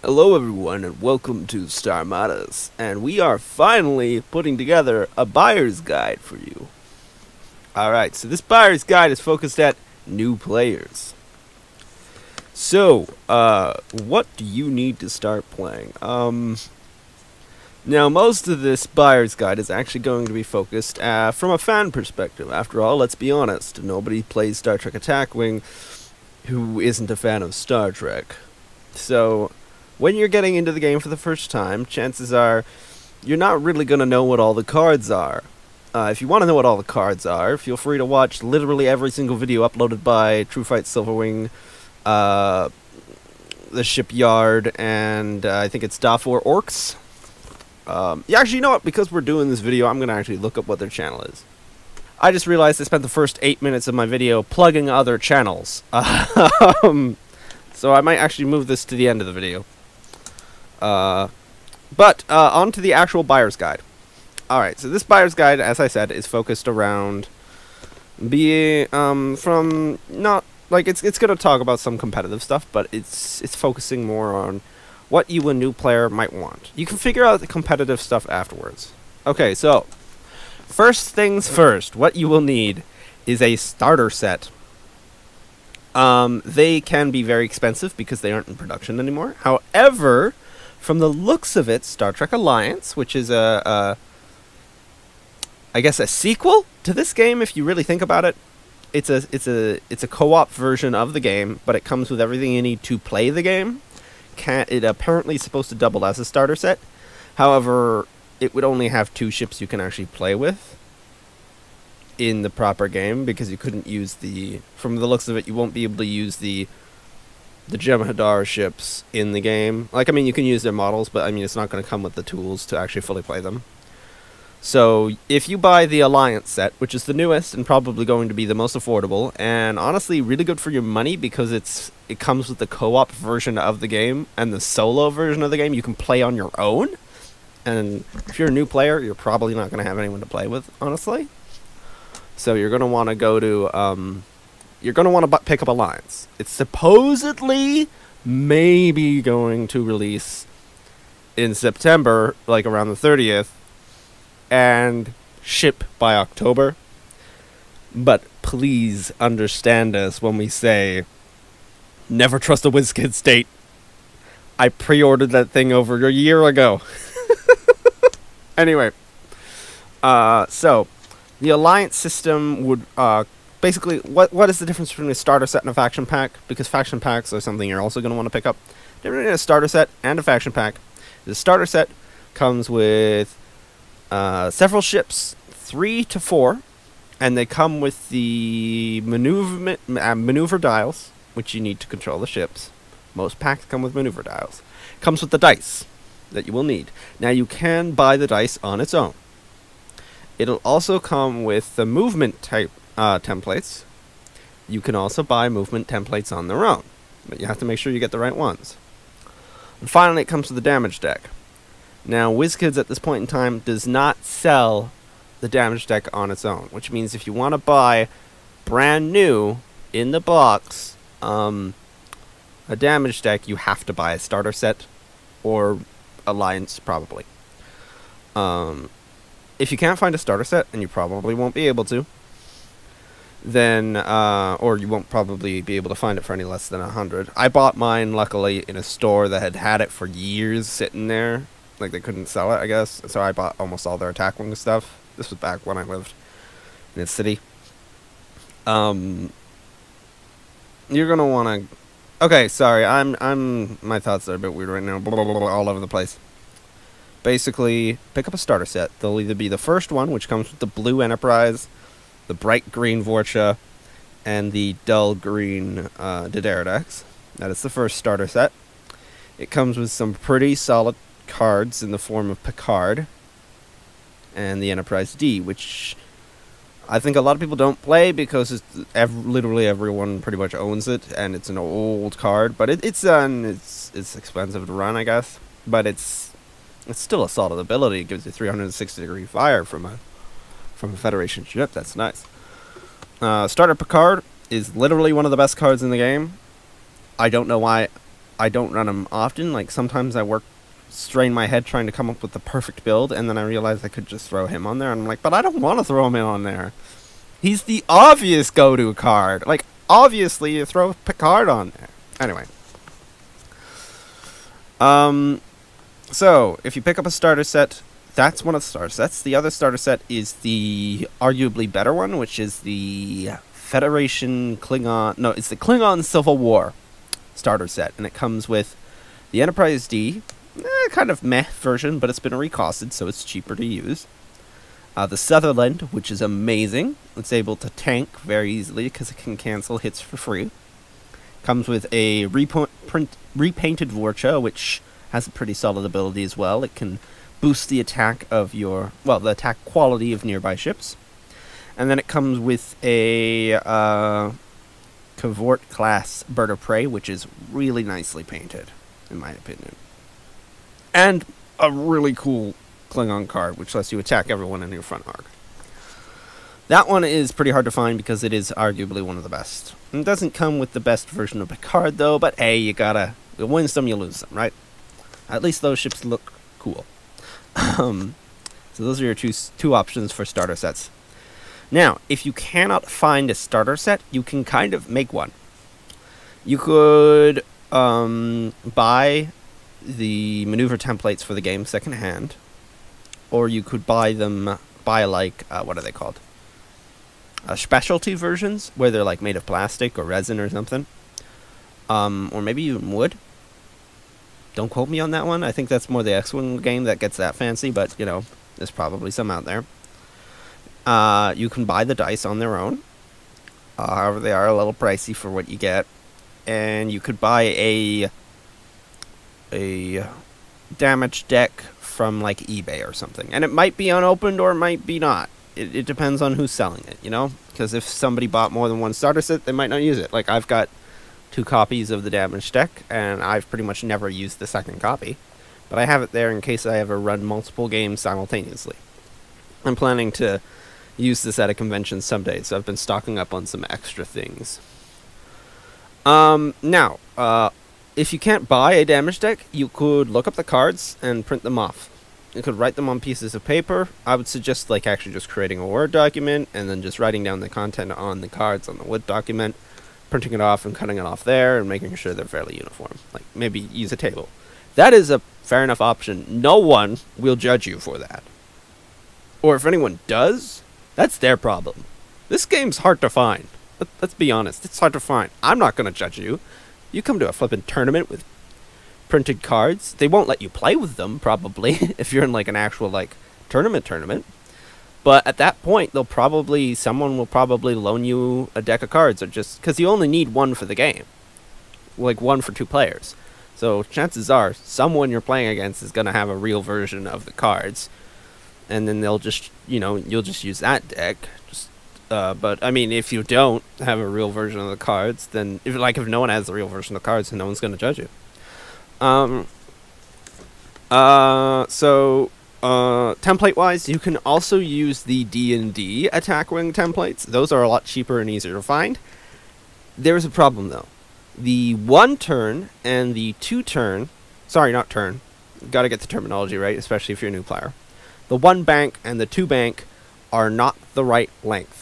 Hello everyone and welcome to Starsmadas, and we are finally putting together a buyer's guide for you. Alright, so this buyer's guide is focused at new players. So, what do you need to start playing? Now most of this buyer's guide is actually going to be focused from a fan perspective. After all, let's be honest, nobody plays Star Trek Attack Wing who isn't a fan of Star Trek. So, when you're getting into the game for the first time, chances are you're not really going to know what all the cards are. If you want to know what all the cards are, feel free to watch literally every single video uploaded by True Fight Silverwing, the Shipyard, and I think it's Dafor Orcs. Yeah, actually, you know what? Because we're doing this video, I'm going to actually look up what their channel is. I just realized I spent the first 8 minutes of my video plugging other channels. So I might actually move this to the end of the video. But on to the actual buyer's guide. Alright, so this buyer's guide, as I said, is focused around being, from, not, like, it's going to talk about some competitive stuff, but it's focusing more on what you, a new player, might want. You can figure out the competitive stuff afterwards. Okay, so, first things first, what you will need is a starter set. They can be very expensive because they aren't in production anymore. However, from the looks of it, Star Trek Alliance, which is I guess a sequel to this game, if you really think about it, it's a co-op version of the game, but it comes with everything you need to play the game. It apparently is supposed to double as a starter set. However, it would only have 2 ships you can actually play with in the proper game, because you couldn't use from the looks of it, you won't be able to use the Jem'Hadar ships in the game. Like, I mean, you can use their models, but I mean, it's not going to come with the tools to actually fully play them. So, if you buy the Alliance set, which is the newest and probably going to be the most affordable, and honestly really good for your money because it comes with the co-op version of the game and the solo version of the game you can play on your own. And if you're a new player, you're probably not going to have anyone to play with, honestly. So you're going to want to go to, you're going to want to pick up Alliance. It's supposedly maybe going to release in September, like around the 30th, and ship by October. But please understand us when we say, never trust a WizKid state. I pre-ordered that thing over a year ago. Anyway, so the Alliance system would, basically, what is the difference between a starter set and a faction pack? Because faction packs are something you're also going to want to pick up. Different in a starter set and a faction pack. The starter set comes with several ships, 3 to 4, and they come with the maneuver dials, which you need to control the ships. Most packs come with maneuver dials. Comes with the dice that you will need. Now, you can buy the dice on its own. It'll also come with the movement type templates. You can also buy movement templates on their own, but you have to make sure you get the right ones. And finally, it comes to the damage deck. Now, WizKids at this point in time does not sell the damage deck on its own, which means if you want to buy brand new in the box a damage deck, you have to buy a starter set or Alliance, probably. If you can't find a starter set, and you probably won't be able to, then, or you won't probably be able to find it for any less than 100. I bought mine, luckily, in a store that had it for years sitting there. Like, they couldn't sell it, I guess. So I bought almost all their Attack Wing stuff. This was back when I lived in the city. You're gonna wanna... Okay, sorry, my thoughts are a bit weird right now. Blah, blah, blah, blah, all over the place. Basically, pick up a starter set. They'll either be the first one, which comes with the blue Enterprise, the bright green Vorcha, and the dull green Dideridax. That is the first starter set. It comes with some pretty solid cards in the form of Picard and the Enterprise D, which I think a lot of people don't play because literally everyone pretty much owns it, and it's an old card. But it's expensive to run, I guess. But it's still a solid ability. It gives you 360-degree fire from a Federation ship. That's nice. Starter Picard is literally one of the best cards in the game. I don't know why I don't run him often. Like, sometimes I strain my head trying to come up with the perfect build, and then I realize I could just throw him on there, and I'm like, but I don't want to throw him in on there. He's the obvious go-to card. Like, obviously, you throw Picard on there. Anyway. So, if you pick up a starter set, that's one of the starter sets. The other starter set is the arguably better one, which is the Federation Klingon... No, it's the Klingon Civil War starter set, and it comes with the Enterprise D, kind of meh version, but it's been recosted, so it's cheaper to use. The Sutherland, which is amazing. It's able to tank very easily because it can cancel hits for free. Comes with a repainted Vorcha, which has a pretty solid ability as well. It can boost the attack of your... well, the attack quality of nearby ships. And then it comes with a Cavort class Bird of Prey, which is really nicely painted, in my opinion. And a really cool Klingon card, which lets you attack everyone in your front arc. That one is pretty hard to find because it is arguably one of the best. It doesn't come with the best version of Picard, though, but hey, you win some, you lose some, right? At least those ships look cool. So those are your two options for starter sets. Now, if you cannot find a starter set, you can kind of make one. You could buy the maneuver templates for the game secondhand, or you could buy like, what are they called? Specialty versions, where they're like made of plastic or resin or something. Or maybe even wood. Don't quote me on that one. I think that's more the X-Wing game that gets that fancy, but, you know, there's probably some out there. You can buy the dice on their own. However, they are a little pricey for what you get. And you could buy a damage deck from, like, eBay or something. And it might be unopened or it might be not. It depends on who's selling it, you know? Because if somebody bought more than one starter set, they might not use it. Like, I've got 2 copies of the damage deck, and I've pretty much never used the second copy. But I have it there in case I ever run multiple games simultaneously. I'm planning to use this at a convention someday, so I've been stocking up on some extra things. Now, if you can't buy a damage deck, you could look up the cards and print them off. You could write them on pieces of paper. I would suggest, like, actually just creating a Word document and then just writing down the content on the cards on the Word document, printing it off and cutting it off there and making sure they're fairly uniform. Like, maybe use a table. That is a fair enough option. No one will judge you for that. Or if anyone does, that's their problem. This game's hard to find. Let's be honest. It's hard to find. I'm not going to judge you. You come to a flippin' tournament with printed cards. They won't let you play with them, probably, if you're in, like, an actual, like, tournament. But at that point, someone will probably loan you a deck of cards, or just, because you only need one for the game. Like, one for 2 players. So chances are, someone you're playing against is going to have a real version of the cards. And then they'll just, you know, you'll just use that deck. But, I mean, if you don't have a real version of the cards, then, if no one has the real version of the cards, then no one's going to judge you. Template-wise, you can also use the D&D attack wing templates. Those are a lot cheaper and easier to find. There's a problem, though. The 1-turn and the 2-turn... Sorry, not turn. Gotta get the terminology right, especially if you're a new player. The 1-bank and the 2-bank are not the right length.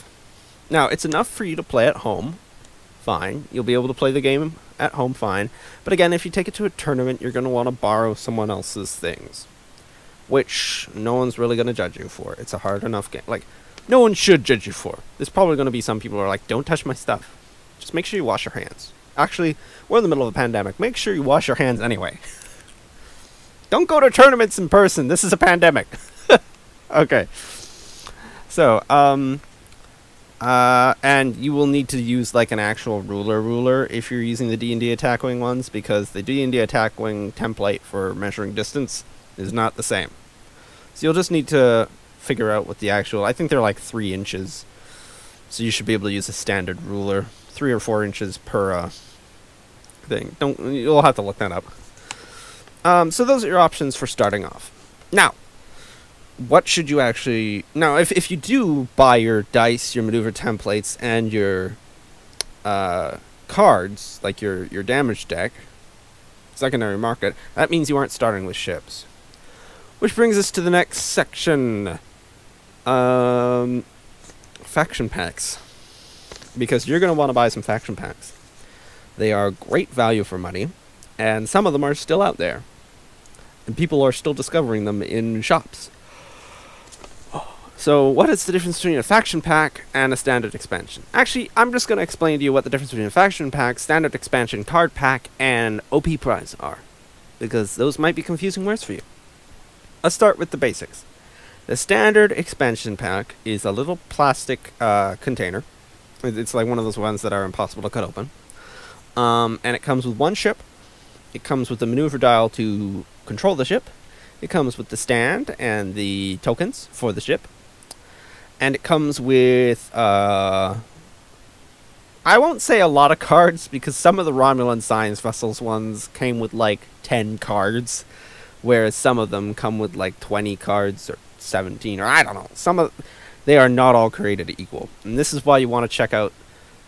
Now, it's enough for you to play at home. Fine. You'll be able to play the game at home fine. But again, if you take it to a tournament, you're going to want to borrow someone else's things. Which no one's really going to judge you for. It's a hard enough game. Like, no one should judge you for. There's probably going to be some people who are like, don't touch my stuff. Just make sure you wash your hands. Actually, we're in the middle of a pandemic. Make sure you wash your hands anyway. Don't go to tournaments in person. This is a pandemic. Okay. So, and you will need to use, like, an actual ruler if you're using the D&D attack wing ones, because the D&D attack wing template for measuring distance is not the same. So you'll just need to figure out what the actual... I think they're like 3 inches. So you should be able to use a standard ruler. 3 or 4 inches per thing. You'll have to look that up. So those are your options for starting off. Now, what should you actually... Now, if you do buy your dice, your maneuver templates, and your cards, like your damage deck, secondary market, that means you aren't starting with ships. Which brings us to the next section. Faction packs. Because you're going to want to buy some faction packs. They are great value for money, and some of them are still out there. And people are still discovering them in shops. So, what is the difference between a faction pack and a standard expansion? Actually, I'm just going to explain to you what the difference between a faction pack, standard expansion, card pack, and OP prize are. Because those might be confusing words for you. Let's start with the basics. The standard expansion pack is a little plastic container. It's like one of those ones that are impossible to cut open. And it comes with one ship. It comes with the maneuver dial to control the ship. It comes with the stand and the tokens for the ship. And it comes with, I won't say a lot of cards, because some of the Romulan science vessels ones came with like 10 cards, whereas some of them come with like 20 cards or 17, or I don't know. They are not all created equal. And this is why you want to check out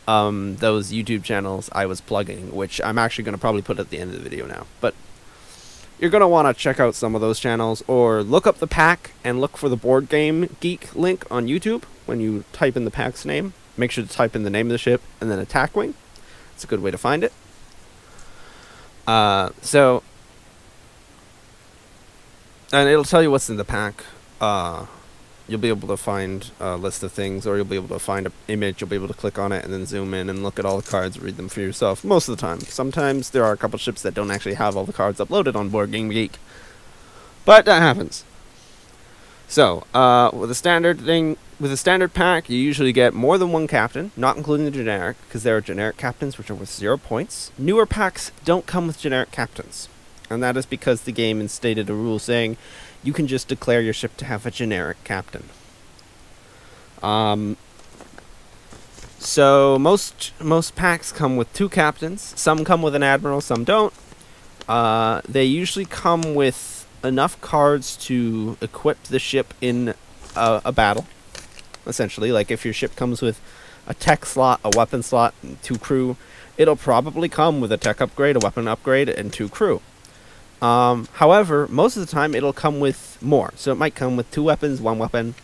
those YouTube channels I was plugging, which I'm actually going to probably put at the end of the video now. But you're going to want to check out some of those channels, or look up the pack and look for the Board Game Geek link on YouTube when you type in the pack's name. Make sure to type in the name of the ship and then attack wing. It's a good way to find it. And it'll tell you what's in the pack. You'll be able to find a list of things, or you'll be able to find an image, you'll be able to click on it and then zoom in and look at all the cards, read them for yourself, most of the time. Sometimes there are a couple ships that don't actually have all the cards uploaded on Board Game Geek. But that happens. So, with a standard pack, you usually get more than one captain, not including the generic, because there are generic captains which are worth 0 points. Newer packs don't come with generic captains, and that is because the game instated a rule saying you can just declare your ship to have a generic captain. So most packs come with 2 captains. Some come with an admiral, some don't. They usually come with enough cards to equip the ship in a battle. Essentially, like if your ship comes with a tech slot, a weapon slot, and 2 crew, it'll probably come with a tech upgrade, a weapon upgrade, and 2 crew. However, most of the time it'll come with more. So it might come with 2 weapons, 1 weapon.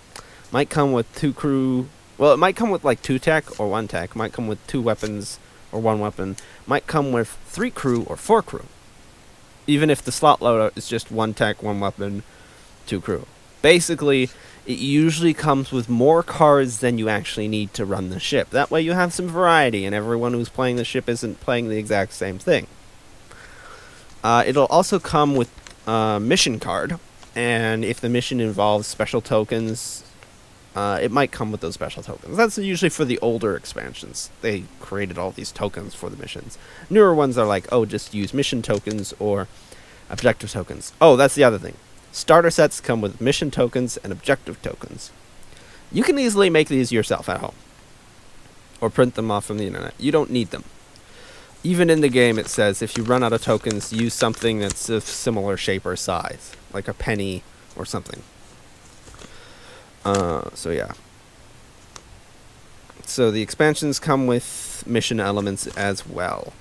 Might come with 2 crew. Well, it might come with like 2 tech or 1 tech. Might come with 2 weapons or 1 weapon. Might come with 3 crew or 4 crew. Even if the slot loadout is just 1 tech, 1 weapon, 2 crew. Basically, it usually comes with more cards than you actually need to run the ship. That way you have some variety, and everyone who's playing the ship isn't playing the exact same thing. It'll also come with a mission card, and if the mission involves special tokens, it might come with those special tokens. That's usually for the older expansions. They created all these tokens for the missions. Newer ones are like, oh, just use mission tokens or objective tokens. Oh, that's the other thing. Starter sets come with mission tokens and objective tokens. You can easily make these yourself at home, or print them off from the internet. You don't need them. Even in the game it says if you run out of tokens, use something that's of similar shape or size, like a penny or something. So yeah. So the expansions come with mission elements as well.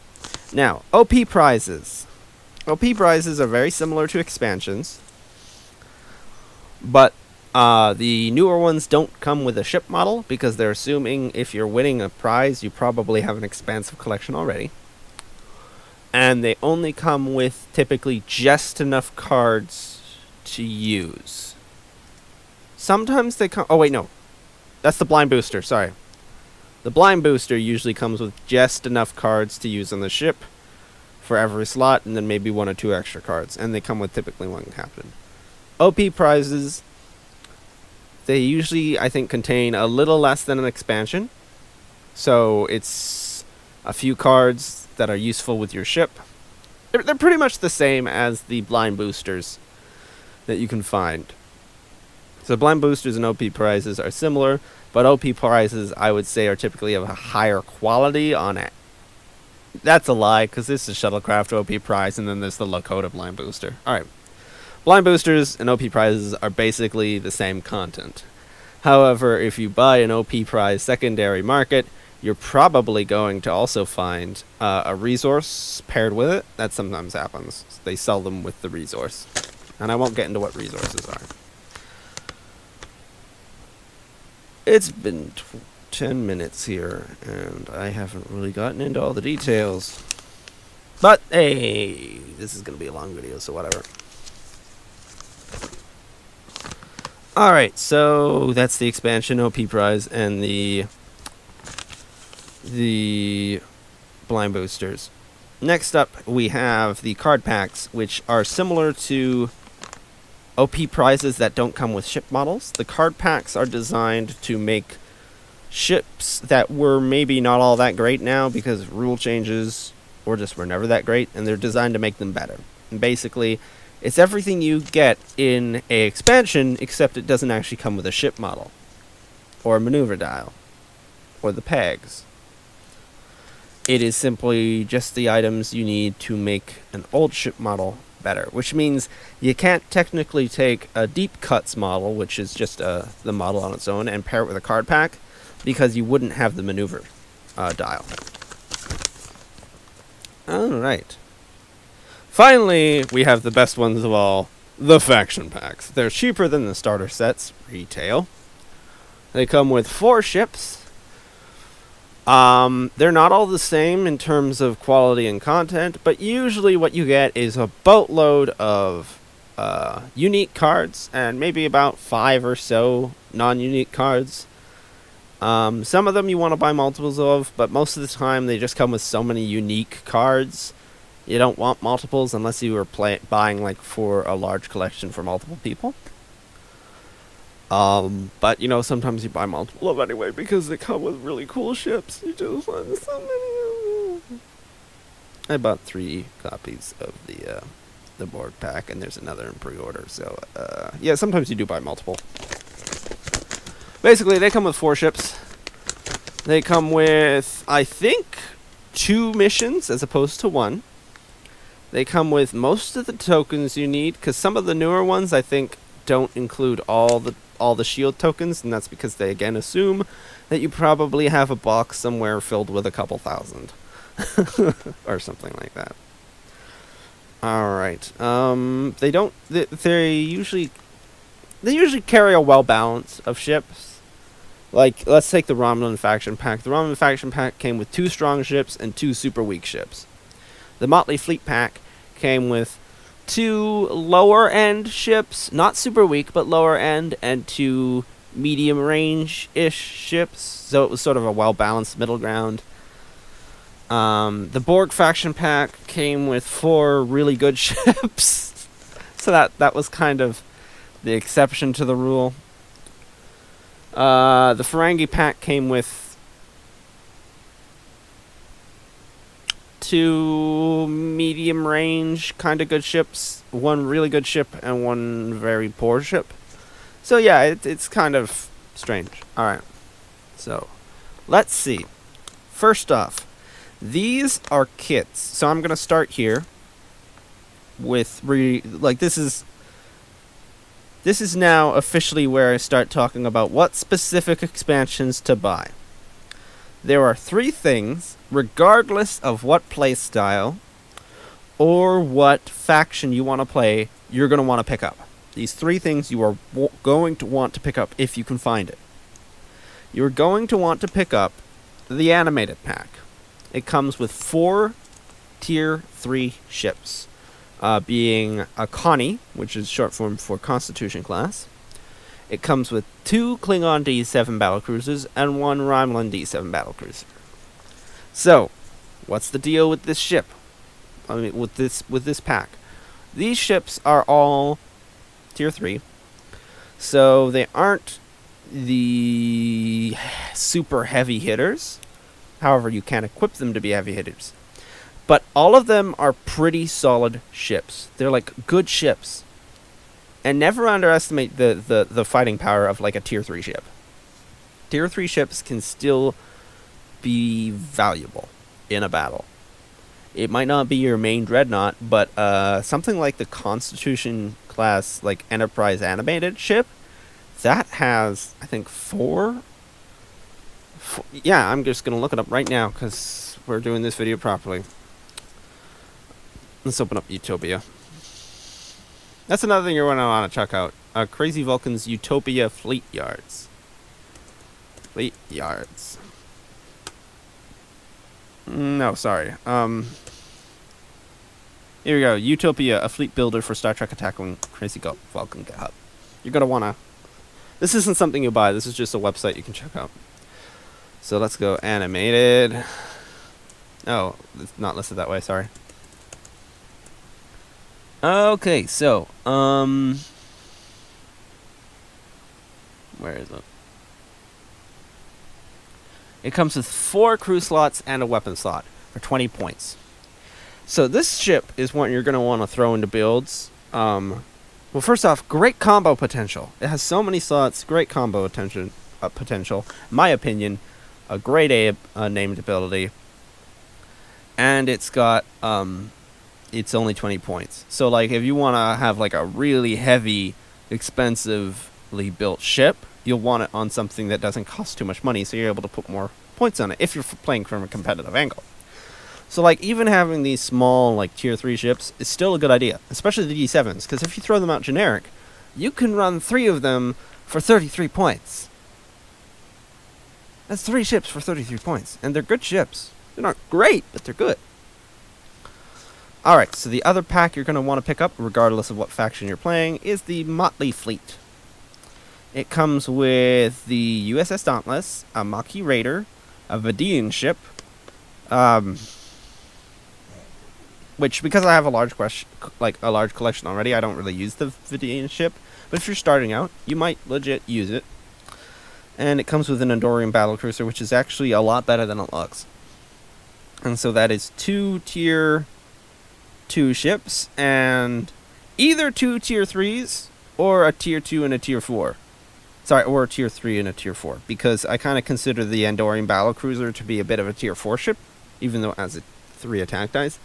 Now, OP prizes. OP prizes are very similar to expansions, but the newer ones don't come with a ship model, because they're assuming if you're winning a prize, you probably have an expansive collection already. And they only come with typically just enough cards to use. Sometimes they come... Oh, wait, no. That's the blind booster, sorry. The blind booster usually comes with just enough cards to use on the ship for every slot, and then maybe 1 or 2 extra cards. And they come with typically 1 captain. OP prizes, they usually, I think, contain a little less than an expansion. So it's a few cards that are useful with your ship. They're pretty much the same as the blind boosters that you can find. So blind boosters and OP prizes are similar, but OP prizes, I would say, are typically of a higher quality on it. That's a lie, because this is Shuttlecraft OP prize, and then there's the Lakota blind booster. Alright. Blind boosters and OP prizes are basically the same content. However, if you buy an OP prize secondary market, you're probably going to also find a resource paired with it. That sometimes happens. They sell them with the resource. And I won't get into what resources are. It's been 10 minutes here, and I haven't really gotten into all the details. But, hey, this is going to be a long video, so whatever. Alright, so that's the expansion, OP prize, and the blind boosters. Next up, we have the card packs, which are similar to OP prizes that don't come with ship models. The card packs are designed to make ships that were maybe not all that great now because rule changes or just were never that great, and they're designed to make them better. And basically, it's everything you get in a expansion, except it doesn't actually come with a ship model or a maneuver dial or the pegs. It is simply just the items you need to make an old ship model better, which means you can't technically take a deep cuts model, which is just the model on its own, and pair it with a card pack, because you wouldn't have the maneuver dial. Alright. Finally, we have the best ones of all, the faction packs. They're cheaper than the starter sets, retail. They come with 4 ships. They're not all the same in terms of quality and content, but usually what you get is a boatload of unique cards and maybe about 5 or so non-unique cards. Some of them you want to buy multiples of, but most of the time they just come with so many unique cards. You don't want multiples unless you were buying like for a large collection for multiple people. But, you know, sometimes you buy multiple of anyway because they come with really cool ships. You just want so many of them. I bought 3 copies of the Borg Pack, and there's another in pre-order. So, yeah, sometimes you do buy multiple. Basically, they come with 4 ships. They come with, I think, 2 missions as opposed to 1. They come with most of the tokens you need, because some of the newer ones, I think, don't include all the shield tokens, and that's because they again assume that you probably have a box somewhere filled with a couple thousand or something like that. All right. They usually carry a well balance of ships. Like, let's take the Romulan faction pack. The Romulan faction pack came with 2 strong ships and 2 super weak ships. The Motley Fleet pack came with 2 lower-end ships, not super weak, but lower-end, and 2 medium-range-ish ships, so it was sort of a well-balanced middle ground. The Borg faction pack came with 4 really good ships, so that was kind of the exception to the rule. The Frankie pack came with 2 medium range kind of good ships, 1 really good ship and 1 very poor ship. So yeah, it's kind of strange. Alright, so let's see. First off, these are kits. So I'm gonna start here with this is now officially where I start talking about what specific expansions to buy. There are 3 things, regardless of what playstyle or what faction you want to play, you're going to want to pick up. These 3 things you are going to want to pick up if you can find it. You're going to want to pick up the animated pack. It comes with 4 tier 3 ships, being a Connie, which is short form for Constitution class. It comes with 2 Klingon D7 battlecruisers and 1 Romulan D7 battlecruiser. So, what's the deal with this ship? I mean, with this pack. These ships are all tier 3, so they aren't the super heavy hitters. However, you can equip them to be heavy hitters. But all of them are pretty solid ships. They're like good ships. And never underestimate the fighting power of like a tier 3 ship. Tier 3 ships can still be valuable in a battle. It might not be your main dreadnought, but something like the Constitution class, like Enterprise animated ship, that has, I think, 4 Yeah, I'm just going to look it up right now because we're doing this video properly. Let's open up Utopia. That's another thing you're going to want to check out. Crazy Vulcan's Utopia Fleet Yards. Fleet Yards. No, sorry. Here we go. Utopia, a fleet builder for Star Trek attacking Crazy Vulcan GitHub. You're going to want to... This isn't something you buy. This is just a website you can check out. So let's go animated. Oh, it's not listed that way. Sorry. Okay, so, where is it? It comes with 4 crew slots and a weapon slot for 20 points. So this ship is what you're going to want to throw into builds. Well, first off, great combo potential. It has so many slots, great combo potential. In my opinion, a grade A named ability. And it's got, it's only 20 points. So, like, if you want to have, like, a really heavy, expensively built ship, you'll want it on something that doesn't cost too much money, so you're able to put more points on it if you're playing from a competitive angle. So, like, even having these small, like, tier 3 ships is still a good idea, especially the D7s, because if you throw them out generic, you can run 3 of them for 33 points. That's 3 ships for 33 points, and they're good ships. They're not great, but they're good. Alright, so the other pack you're going to want to pick up, regardless of what faction you're playing, is the Motley Fleet. It comes with the USS Dauntless, a Maquis Raider, a Valjean ship, which, because I have a large collection already, I don't really use the Valjean ship, but if you're starting out, you might legit use it. And it comes with an Andorian battlecruiser, which is actually a lot better than it looks. And so that is 2 tier 2 ships, and either 2 tier 3s, or a tier 2 and a tier 4. Sorry, or a tier 3 and a tier 4, because I kind of consider the Andorian battlecruiser to be a bit of a tier 4 ship, even though it has a 3 attack dice,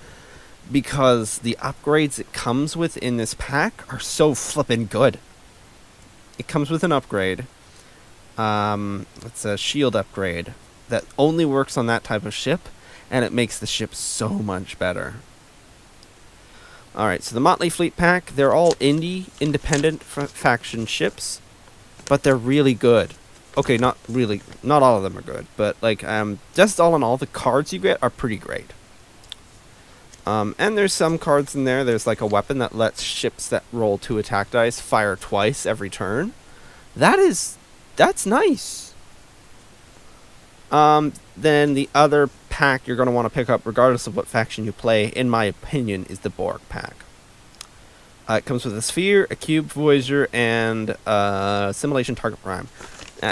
because the upgrades it comes with in this pack are so flippin' good. It comes with an upgrade. It's a shield upgrade that only works on that type of ship, and it makes the ship so much better. Alright, so the Motley Fleet pack, they're all independent faction ships, but they're really good. Okay, not really, not all of them are good, but like, just all in all, the cards you get are pretty great. And there's some cards in there, there's like a weapon that lets ships that roll 2 attack dice fire twice every turn. That's nice. Then the other pack you're going to want to pick up, regardless of what faction you play, in my opinion, is the Borg Pack. It comes with a sphere, a cube Voyager, and a simulation target prime.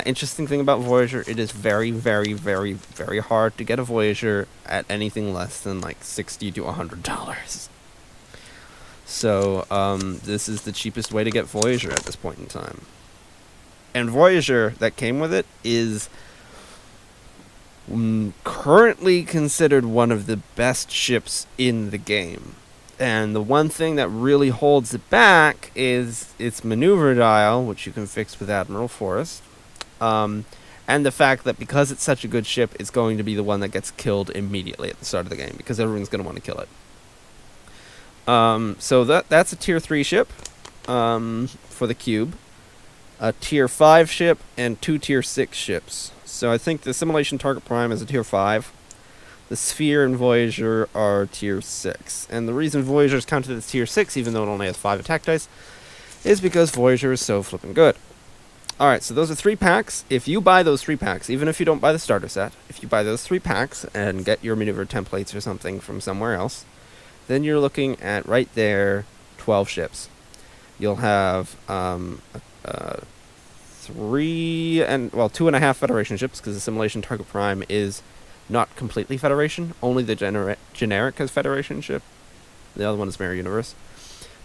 Interesting thing about Voyager, it is very, very, very, very hard to get a Voyager at anything less than like $60 to $100. So this is the cheapest way to get Voyager at this point in time. And Voyager that came with it is currently considered one of the best ships in the game. And the one thing that really holds it back is its maneuver dial, which you can fix with Admiral Forrest. And the fact that because it's such a good ship, it's going to be the one that gets killed immediately at the start of the game, because everyone's going to want to kill it. So that's a tier 3 ship for the cube. A tier 5 ship, and 2 tier 6 ships. So I think the Simulation Target Prime is a tier 5. The Sphere and Voyager are tier 6. And the reason Voyager is counted as tier 6, even though it only has 5 attack dice, is because Voyager is so flippin' good. Alright, so those are 3 packs. If you buy those 3 packs, even if you don't buy the starter set, if you buy those 3 packs and get your maneuver templates or something from somewhere else, then you're looking at, right there, 12 ships. You'll have 2.5 Federation ships, because the Simulation Target Prime is not completely Federation. Only the generic has Federation ship. The other one is Mirror Universe.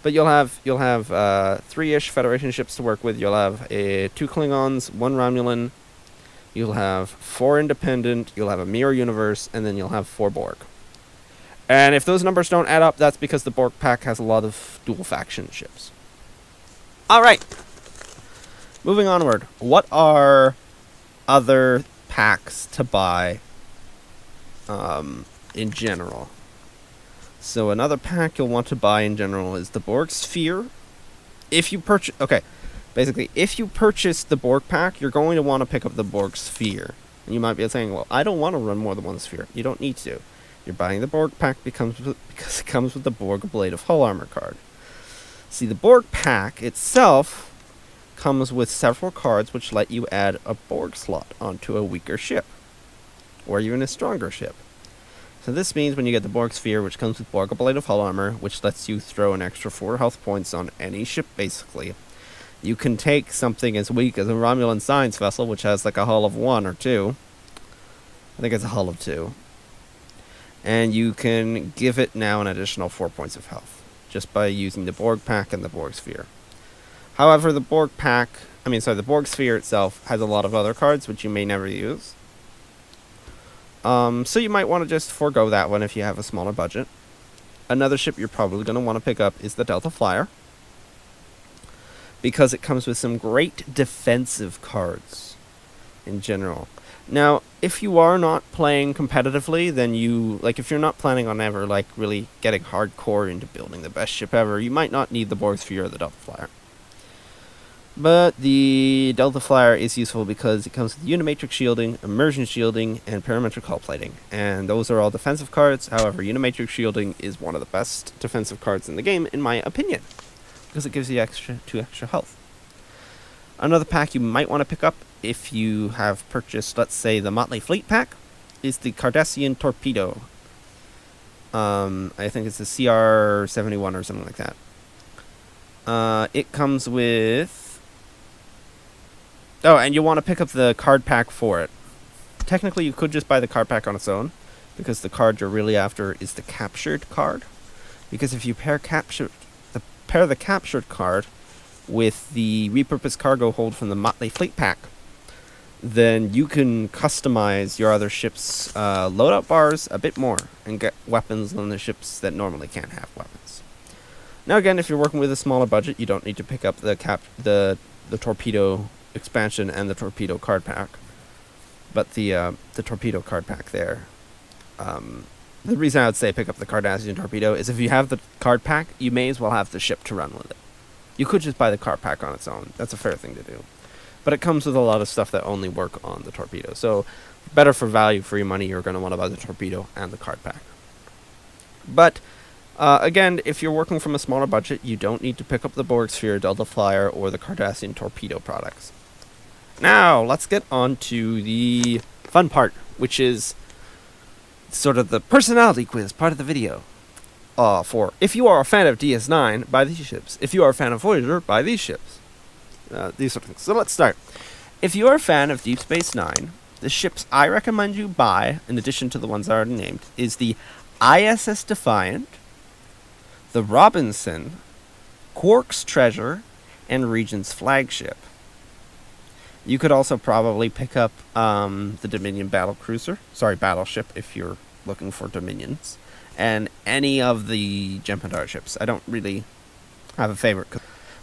But you'll have 3-ish Federation ships to work with. You'll have 2 Klingons, 1 Romulan. You'll have 4 Independent. You'll have a Mirror Universe, and then you'll have 4 Borg. And if those numbers don't add up, that's because the Borg Pack has a lot of dual faction ships. All right. Moving onward, what are other packs to buy in general. So another pack you'll want to buy in general is the Borg Sphere. If you purchase... Okay, basically, if you purchase the Borg Pack, you're going to want to pick up the Borg Sphere. And you might be saying, well, I don't want to run more than one sphere. You don't need to. You're buying the Borg Pack because it comes with the Borg Blade of Hull Armor card. See, the Borg Pack itself comes with several cards which let you add a Borg slot onto a weaker ship. Or even a stronger ship. So this means when you get the Borg Sphere, which comes with Borg Blade of Hull Armor, which lets you throw an extra 4 health points on any ship, basically, you can take something as weak as a Romulan science vessel, which has like a hull of 1 or 2. I think it's a hull of 2. And you can give it now an additional 4 points of health, just by using the Borg Pack and the Borg Sphere. However, the Borg Sphere itself has a lot of other cards, which you may never use. So you might want to just forego that one if you have a smaller budget. Another ship you're probably going to want to pick up is the Delta Flyer, because it comes with some great defensive cards in general. Now, if you are not playing competitively, then if you're not planning on ever, really getting hardcore into building the best ship ever, you might not need the Borg Sphere or the Delta Flyer. But the Delta Flyer is useful because it comes with Unimatrix shielding, immersion shielding, and parametric hull plating. And those are all defensive cards. However, Unimatrix shielding is one of the best defensive cards in the game, in my opinion, because it gives you 2 extra health. Another pack you might want to pick up if you have purchased, let's say, the Motley Fleet pack, is the Cardassian Torpedo. I think it's the CR-71 or something like that. It comes with... Oh, and you want to pick up the card pack for it. Technically, you could just buy the card pack on its own, because the card you're really after is the captured card. Because if you pair the captured card with the repurposed cargo hold from the Motley Fleet pack, then you can customize your other ship's loadout bars a bit more and get weapons on the ships that normally can't have weapons. Now again, if you're working with a smaller budget, you don't need to pick up the Torpedo Expansion and the Torpedo card pack, but the Torpedo card pack there. The reason I would say pick up the Cardassian Torpedo is if you have the card pack, you may as well have the ship to run with it. You could just buy the card pack on its own. That's a fair thing to do. But it comes with a lot of stuff that only work on the Torpedo. So, better for value for your money, you're going to want to buy the Torpedo and the card pack. But, again, if you're working from a smaller budget, you don't need to pick up the Borg Sphere, Delta Flyer, or the Cardassian Torpedo products. Now, let's get on to the fun part, which is sort of the personality quiz part of the video. For if you are a fan of DS9, buy these ships. If you are a fan of Voyager, buy these ships. These sort of things. So let's start. If you are a fan of Deep Space Nine, the ships I recommend you buy, in addition to the ones I already named, is the Uss Defiant, the Robinson, Quarks Treasure, and Regent's Flagship. You could also probably pick up the Dominion battleship if you're looking for Dominions, and any of the Jem'Hadar ships. I don't really have a favorite.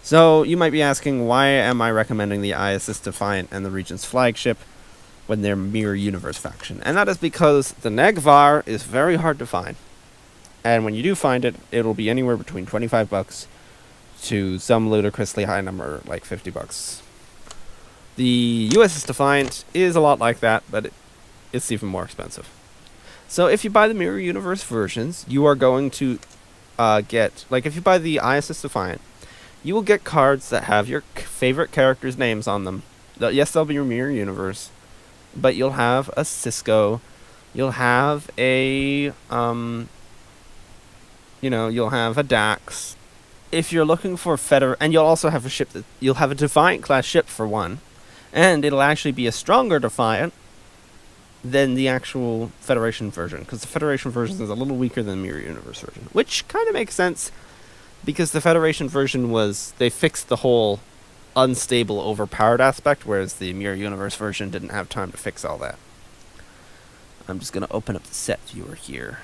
So you might be asking, why am I recommending the Uss Defiant and the Regent's Flagship when they're Mirror Universe faction? And that is because the Negevar is very hard to find. And when you do find it, it'll be anywhere between $25 to some ludicrously high number, like $50. The Uss Defiant is a lot like that, but it's even more expensive. So if you buy the Mirror Universe versions, you are going to get... if you buy the Uss Defiant, you will get cards that have your favorite characters' names on them. Yes, they'll be your Mirror Universe, but you'll have a Cisco, you'll have a... you'll have a Dax. If you're looking for and you'll also have a ship you'll have a Defiant class ship for one. And it'll actually be a stronger Defiant than the actual Federation version, because the Federation version is a little weaker than the Mirror Universe version, which kind of makes sense, because the Federation version they fixed the whole unstable, overpowered aspect, whereas the Mirror Universe version didn't have time to fix all that. I'm just going to open up the set viewer here.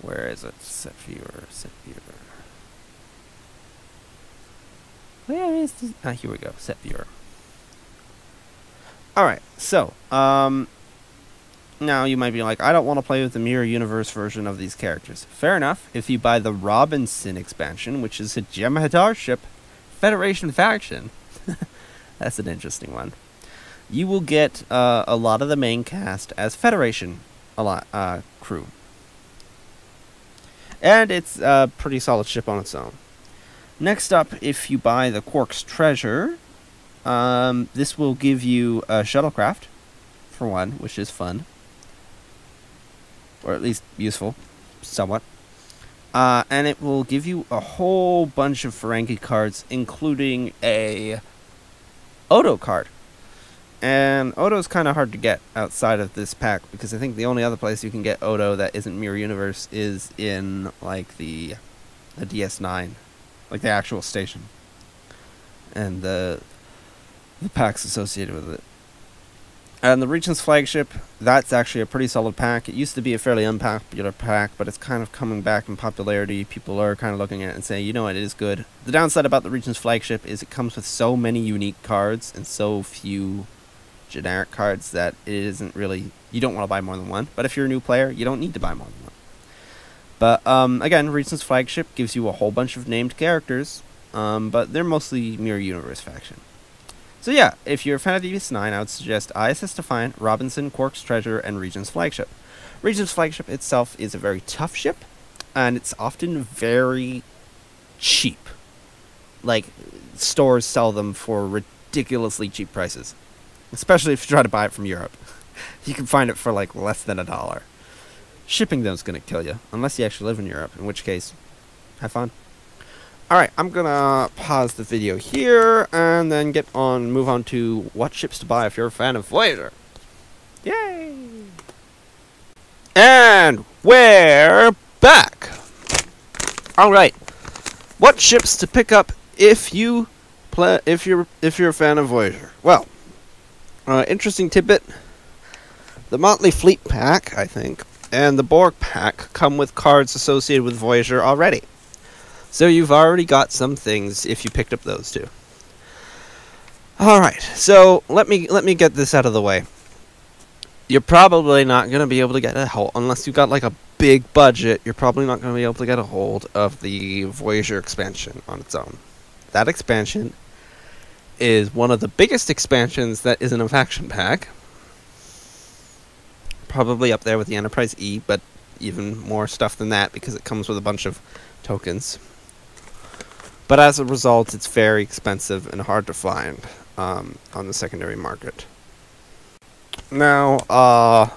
Where is it? Set viewer, set viewer. Where is this? Here we go, set viewer. Alright, so, now you might be like, I don't want to play with the Mirror Universe version of these characters. Fair enough. If you buy the Robinson expansion, which is a Jem'Hadar ship, Federation faction, that's an interesting one, you will get a lot of the main cast as Federation crew. And it's a pretty solid ship on its own. Next up, if you buy the Quarks Treasure, this will give you a shuttlecraft, for one, which is fun. Or at least useful, somewhat. And it will give you a whole bunch of Frankie cards, including a Odo card. And Odo's kind of hard to get outside of this pack, because I think the only other place you can get Odo that isn't Mirror Universe is in, like, the DS9. Like, the actual station. And the packs associated with it. And the Regent's Flagship, that's actually a pretty solid pack. It used to be a fairly unpopular pack, but it's kind of coming back in popularity. People are kind of looking at it and saying, you know what, it is good. The downside about the Regent's Flagship is it comes with so many unique cards and so few generic cards that it isn't really... You don't want to buy more than one. But if you're a new player, you don't need to buy more than one. But, again, Regent's Flagship gives you a whole bunch of named characters, but they're mostly Mirror Universe faction. So yeah, if you're a fan of DS9, I would suggest Uss Defiant, Robinson, Quarks Treasure, and Regent's Flagship. Regent's Flagship itself is a very tough ship, and it's often very cheap. Like, stores sell them for ridiculously cheap prices. Especially if you try to buy it from Europe. You can find it for like less than $1. Shipping them's gonna kill you, unless you actually live in Europe, in which case, have fun. Alright, I'm gonna pause the video here and then move on to what ships to buy if you're a fan of Voyager. Yay! And we're back. Alright, what ships to pick up if you're a fan of Voyager? Well, interesting tidbit. The Motley Fleet pack, I think, and the Borg Pack come with cards associated with Voyager already. So you've already got some things if you picked up those two. Alright, so let me get this out of the way. You're probably not going to be able to get a hold, unless you've got like a big budget, you're probably not going to be able to get a hold of the Voyager expansion on its own. That expansion is one of the biggest expansions that isn't a faction pack. Probably up there with the Enterprise E, but even more stuff than that because it comes with a bunch of tokens. But as a result, it's very expensive and hard to find on the secondary market. Now, I'm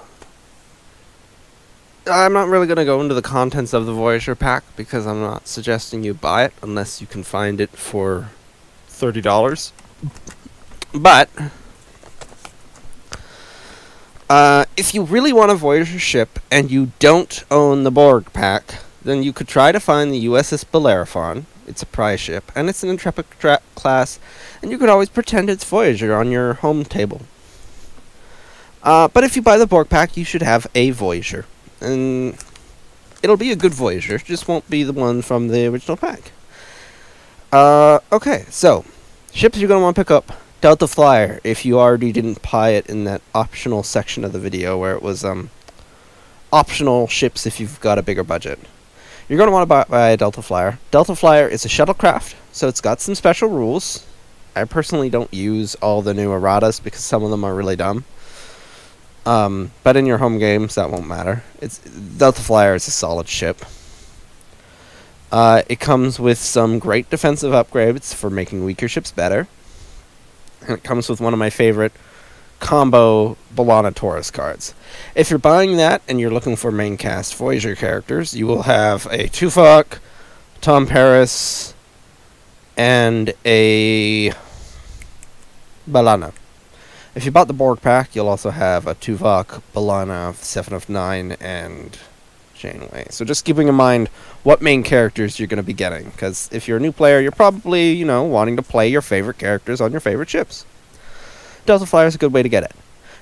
not really going to go into the contents of the Voyager pack because I'm not suggesting you buy it unless you can find it for $30. But if you really want a Voyager ship and you don't own the Borg Pack, then you could try to find the USS Bellerophon. It's a prize ship, and it's an Intrepid class, and you could always pretend it's Voyager on your home table. But if you buy the Borg Pack, you should have a Voyager. And it'll be a good Voyager, just won't be the one from the original pack. Okay, so, ships you're going to want to pick up. Delta Flyer, if you already didn't buy it in that optional section of the video where it was optional ships if you've got a bigger budget. You're going to want to buy a Delta Flyer. Delta Flyer is a shuttlecraft, so it's got some special rules. I personally don't use all the new erratas because some of them are really dumb. But in your home games, that won't matter. Delta Flyer is a solid ship. It comes with some great defensive upgrades for making weaker ships better. And it comes with one of my favorite combo B'Elanna Taurus cards. If you're buying that and you're looking for main cast Voyager characters, you will have a Tuvok, Tom Paris, and a B'Elanna. If you bought the Borg Pack, you'll also have a Tuvok, B'Elanna, 7 of 9, and Janeway. So just keeping in mind what main characters you're going to be getting, because if you're a new player, you're probably, you know, wanting to play your favorite characters on your favorite ships. Delta Flyer is a good way to get it.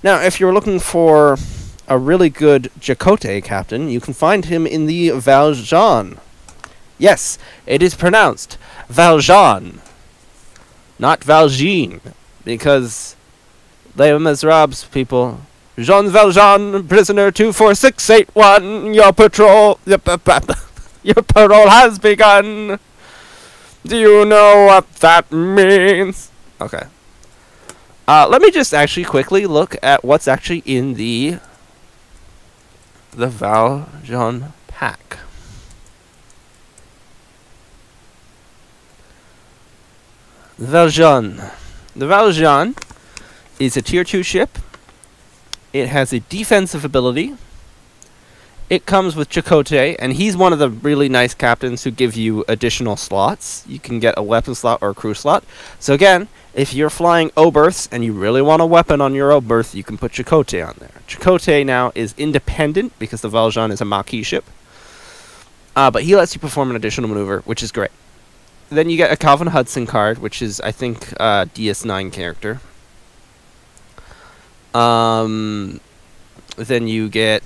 Now, if you're looking for a really good Chakotay captain, you can find him in the Valjean. Yes, it is pronounced Valjean, not Valjean, because Les Miserables, people. Jean Valjean, prisoner 24681. Your patrol... Your parole has begun. Do you know what that means? Okay. Let me just actually quickly look at what's actually in the Valjean Pack. Valjean. The Valjean is a tier 2 ship. It has a defensive ability. It comes with Chakotay, and he's one of the really nice captains who give you additional slots. You can get a weapon slot or a crew slot. So again, if you're flying O-berths and you really want a weapon on your O-berth, you can put Chakotay on there. Chakotay now is independent because the Valjean is a Maquis ship. But he lets you perform an additional maneuver, which is great. Then you get a Calvin Hudson card, which is, I think, DS9 character. Then you get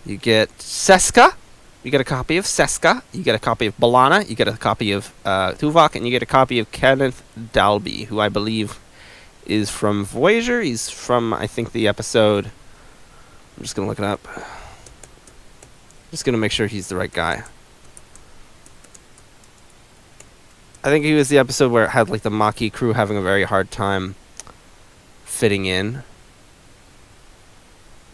Seska. You get a copy of Seska. You get a copy of B'Elanna. You get a copy of Tuvok, and you get a copy of Kenneth Dalby, who I believe is from Voyager. He's from, I think, the episode. I'm just gonna look it up. Just gonna make sure he's the right guy. I think he was the episode where it had like the Maquis crew having a very hard time fitting in.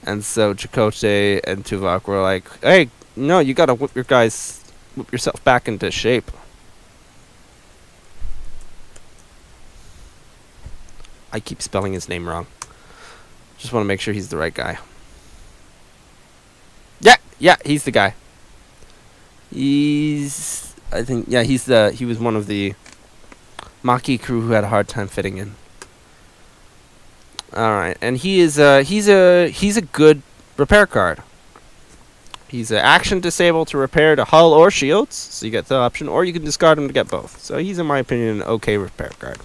And so Chakotay and Tuvok were like, hey, no, you gotta whip yourself back into shape. I keep spelling his name wrong. Just want to make sure he's the right guy. Yeah, he's the guy. He was one of the Maquis crew who had a hard time fitting in. Alright, and he's a good repair card. He's action disabled to repair to hull or shields, so you get the option, or you can discard him to get both. So he's, in my opinion, an okay repair card.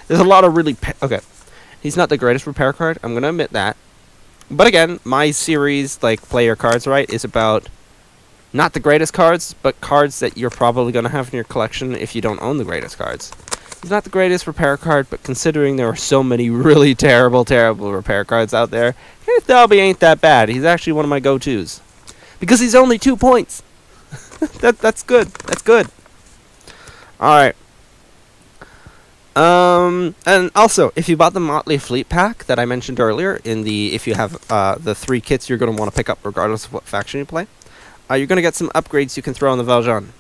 There's a lot of really... okay, he's not the greatest repair card, I'm going to admit that. But again, my series, like Play Your Cards Right, is about not the greatest cards, but cards that you're probably going to have in your collection if you don't own the greatest cards. He's not the greatest repair card, but considering there are so many really terrible repair cards out there, Kenneth Dalby ain't that bad. He's actually one of my go-tos. Because he's only 2 points. That's good. That's good. Alright. And also, if you bought the Motley Fleet pack that I mentioned earlier, if you have the 3 kits you're going to want to pick up regardless of what faction you play, you're going to get some upgrades you can throw on the Valjean.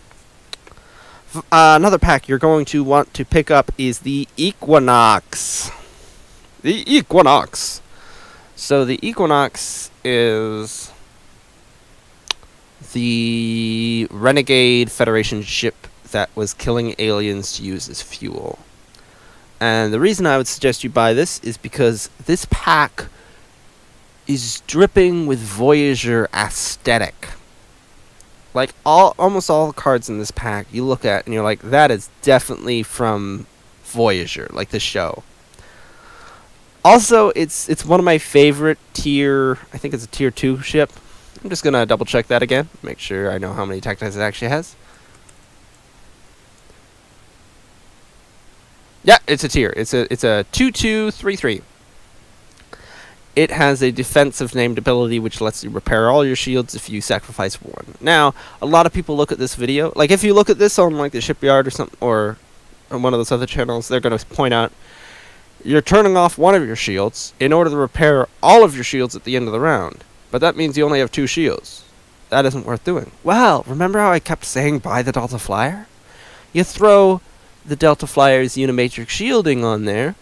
Another pack you're going to want to pick up is the Equinox. The Equinox. So the Equinox is the renegade Federation ship that was killing aliens to use as fuel. And the reason I would suggest you buy this is because this pack is dripping with Voyager aesthetic. Like, almost all the cards in this pack you look at and you're like, that is definitely from Voyager, like the show. Also, it's one of my favorite tier, I think it's a tier 2 ship. I'm just going to double check that again, make sure I know how many tech types it actually has. Yeah, it's a tier. It's a 2-2-3-3. It has a defensive named ability which lets you repair all your shields if you sacrifice one. Now, a lot of people look at this video, like if you look at this on like the Shipyard or something, or on one of those other channels, they're going to point out you're turning off one of your shields in order to repair all of your shields at the end of the round. But that means you only have 2 shields. That isn't worth doing. Well, remember how I kept saying buy the Delta Flyer? You throw the Delta Flyer's Unimatrix shielding on there,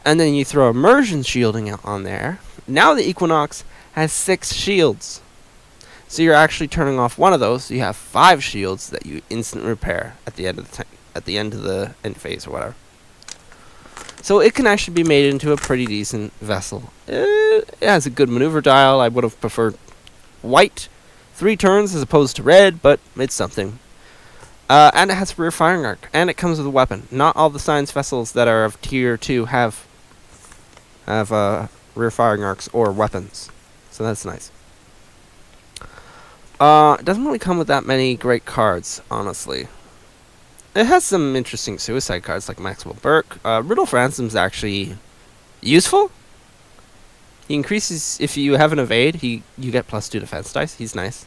and then you throw immersion shielding on there. Now the Equinox has 6 shields. So you're actually turning off one of those, so you have 5 shields that you instant repair at the end of the end phase or whatever. So it can actually be made into a pretty decent vessel. It has a good maneuver dial. I would have preferred white 3 turns as opposed to red, but it's something. And it has a rear firing arc, and it comes with a weapon. Not all the science vessels that are of tier 2 have rear firing arcs or weapons, so that's nice. It doesn't really come with that many great cards, honestly. it has some interesting suicide cards like Maxwell Burke. Rudolph Ransom's actually useful. He increases if you have an evade. You get +2 defense dice. He's nice.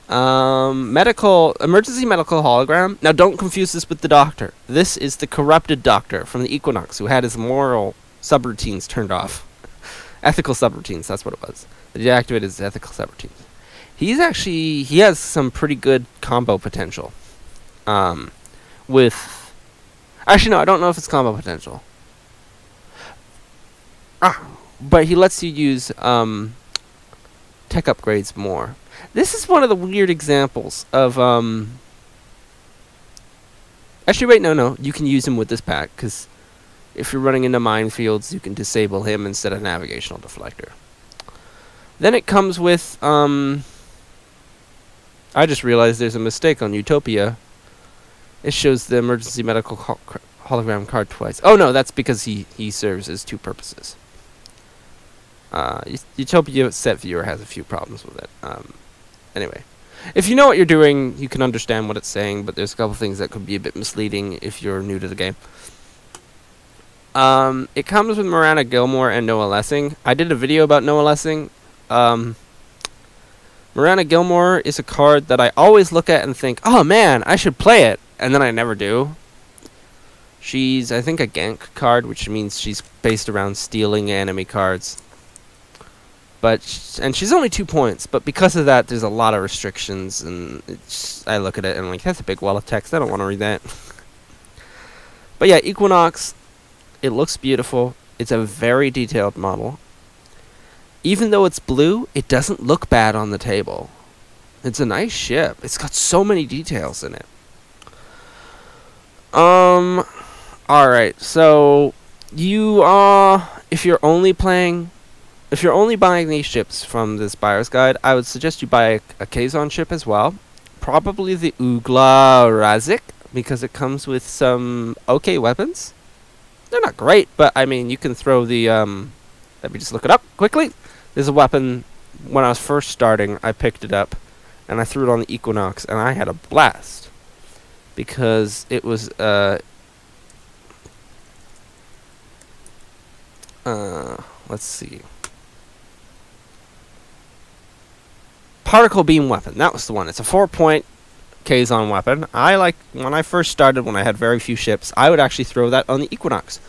Emergency medical hologram. Now don't confuse this with the Doctor. This is the corrupted Doctor from the Equinox who had his moral subroutines turned off. Ethical subroutines, that's what it was. He deactivated his ethical subroutines. He has some pretty good combo potential. Actually, no, I don't know if it's combo potential. But he lets you use tech upgrades more. This is one of the weird examples of actually, wait, no, you can use him with this pack because if you're running into minefields, you can disable him instead of navigational deflector. Then it comes with I just realized there's a mistake on Utopia. It shows the emergency medical hologram card twice. Oh no, that's because he serves as 2 purposes. Utopia set viewer has a few problems with it. Anyway, if you know what you're doing, you can understand what it's saying, but there's a couple things that could be a bit misleading if you're new to the game. It comes with Miranda, Gilmore, and Noah Lessing. I did a video about Noah Lessing. Miranda Gilmore is a card that I always look at and think, oh man, I should play it, and then I never do. She's, I think, a gank card, which means she's based around stealing enemy cards. And she's only 2 points, but because of that, there's a lot of restrictions, and I look at it and I'm like, that's a big wall of text, I don't want to read that. But yeah, Equinox, it looks beautiful. It's a very detailed model. Even though it's blue, it doesn't look bad on the table. It's a nice ship. It's got so many details in it. Alright, so if you're only buying these ships from this buyer's guide, I would suggest you buy a Kazon ship as well. Probably the Ugla Razik, because it comes with some okay weapons. They're not great, but I mean, you can throw the, let me just look it up quickly. There's a weapon, when I was first starting, I picked it up, and I threw it on the Equinox, and I had a blast. Because it was, let's see. Particle beam weapon. That was the one. It's a 4-point Kazon weapon. When I first started, when I had very few ships, I would actually throw that on the Equinox.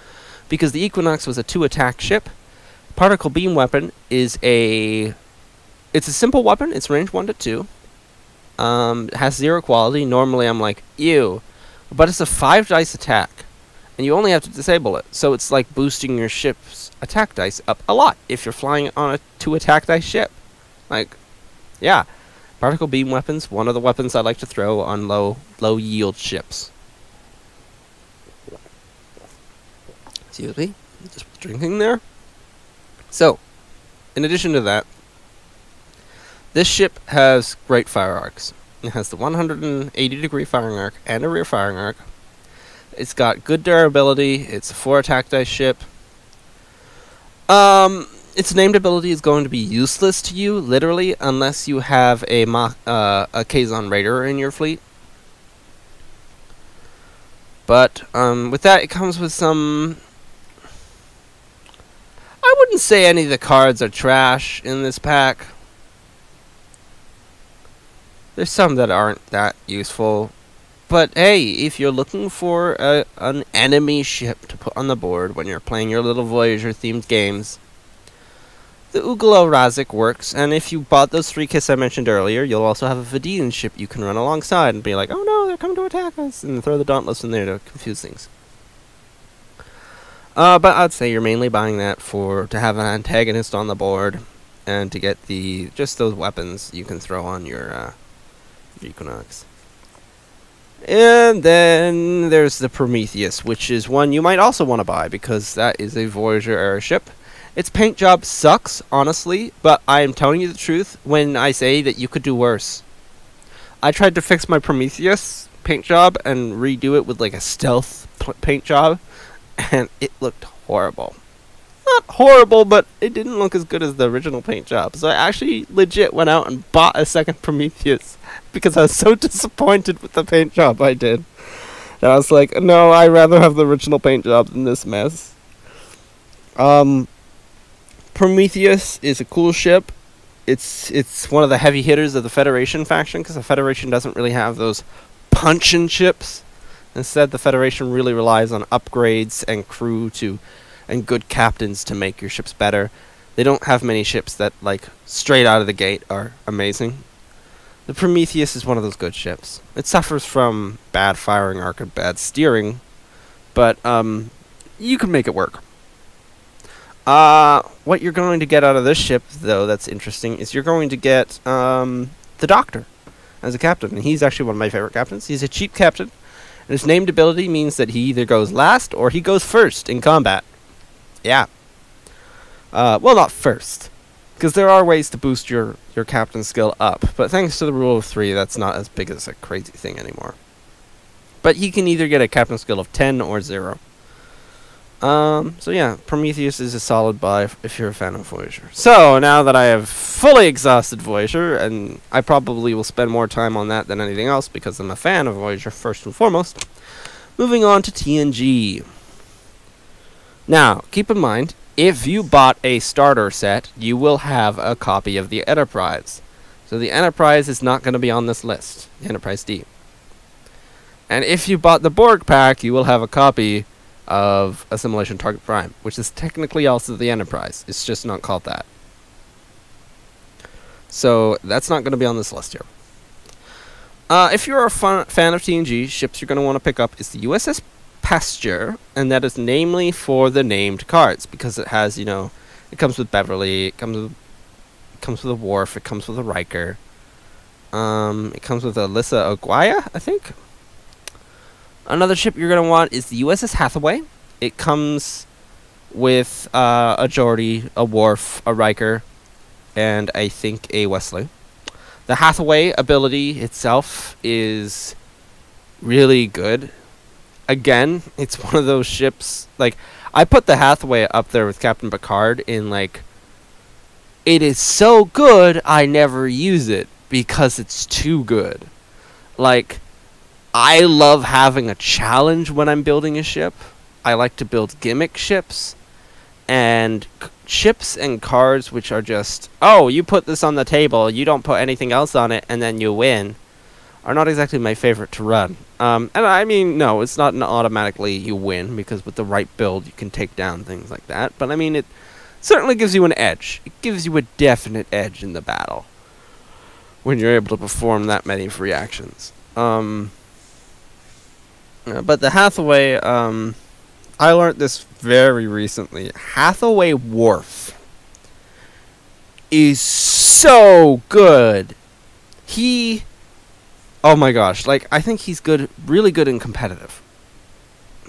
Because the Equinox was a 2-attack ship. Particle beam weapon is it's a simple weapon. It's range 1 to 2. It has 0 quality. Normally I'm like, ew. But it's a 5-dice attack. And you only have to disable it. So it's like boosting your ship's attack dice up a lot if you're flying on a 2-attack dice ship. Like, yeah. Particle beam weapons, one of the weapons I like to throw on low yield ships. Excuse me. Just drinking there. So, in addition to that, this ship has great fire arcs. It has the 180-degree firing arc and a rear firing arc. It's got good durability. It's a 4-attack dice ship. Its named ability is going to be useless to you, literally, unless you have a Kazon Raider in your fleet. But with that, it comes with some... I wouldn't say any of the cards are trash in this pack. There's some that aren't that useful. But hey, if you're looking for an enemy ship to put on the board when you're playing your little Voyager-themed games, the Ugla Razik works. And if you bought those 3 kits I mentioned earlier, you'll also have a Vidian ship you can run alongside and be like, oh no, they're coming to attack us, and throw the Dauntless in there to confuse things. But I'd say you're mainly buying that to have an antagonist on the board and to get just those weapons you can throw on your Equinox. And then there's the Prometheus, which is one you might also want to buy because that is a Voyager era ship. Its paint job sucks, honestly, but I am telling you the truth when I say that you could do worse. I tried to fix my Prometheus paint job and redo it with like a stealth paint job, and it looked horrible. not horrible, but it didn't look as good as the original paint job. So I actually legit went out and bought a second Prometheus because I was so disappointed with the paint job I did. And I was like, no, I'd rather have the original paint job than this mess. Prometheus is a cool ship. It's one of the heavy hitters of the Federation faction, because the Federation doesn't really have those punch-in ships. Instead, the Federation really relies on upgrades and crew and good captains to make your ships better. They don't have many ships that, like, straight out of the gate are amazing. The Prometheus is one of those good ships. It suffers from bad firing arc and bad steering, but you can make it work. What you're going to get out of this ship, though, that's interesting, is you're going to get the Doctor as a captain. And he's actually one of my favorite captains. He's a cheap captain, and his named ability means that he either goes last or he goes first in combat. Yeah. Well, not first, because there are ways to boost your captain skill up, but thanks to the rule of 3, that's not as big as a crazy thing anymore. But he can either get a captain skill of 10 or 0. So yeah, Prometheus is a solid buy if you're a fan of Voyager. So, now that I have fully exhausted Voyager, and I probably will spend more time on that than anything else because I'm a fan of Voyager first and foremost, moving on to TNG. Now, keep in mind, if you bought a starter set, you will have a copy of the Enterprise. So the Enterprise is not going to be on this list, the Enterprise D. And if you bought the Borg Pack, you will have a copy of Assimilation Target Prime, which is technically also the Enterprise. It's just not called that. So that's not going to be on this list here. If you're a fan of TNG, ships you're going to want to pick up is the USS Pasture, and that is namely for the named cards, because it has, you know, it comes with Beverly, it comes with a Worf, it comes with a Riker, it comes with Alyssa Aguaya, I think. Another ship you're going to want is the USS Hathaway. It comes with a Geordi, a Worf, a Riker, and I think a Wesley. The Hathaway ability itself is really good. Again, it's one of those ships, like, I put the Hathaway up there with Captain Picard in, like, it is so good I never use it because it's too good. Like, I love having a challenge when I'm building a ship. I like to build gimmick ships. And ships and cards which are just, oh, you put this on the table, you don't put anything else on it, and then you win, are not exactly my favorite to run. And I mean, no, it's not an automatically you win, because with the right build you can take down things like that. But I mean, it certainly gives you an edge. It gives you a definite edge in the battle when you're able to perform that many free actions. But the Hathaway, I learned this very recently. Hathaway Worf is so good. Oh my gosh, like, I think he's good, really good in competitive.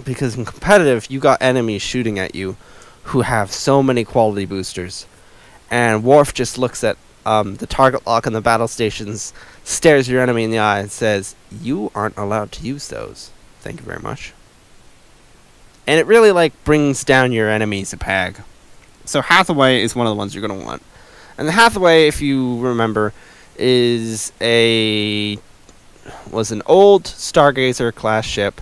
Because in competitive, you got enemies shooting at you who have so many quality boosters. And Worf just looks at the target lock on the battle stations, stares your enemy in the eye, and says, "You aren't allowed to use those. Thank you very much." And it really, like, brings down your enemies a peg. So Hathaway is one of the ones you're going to want. And the Hathaway, if you remember, was an old Stargazer class ship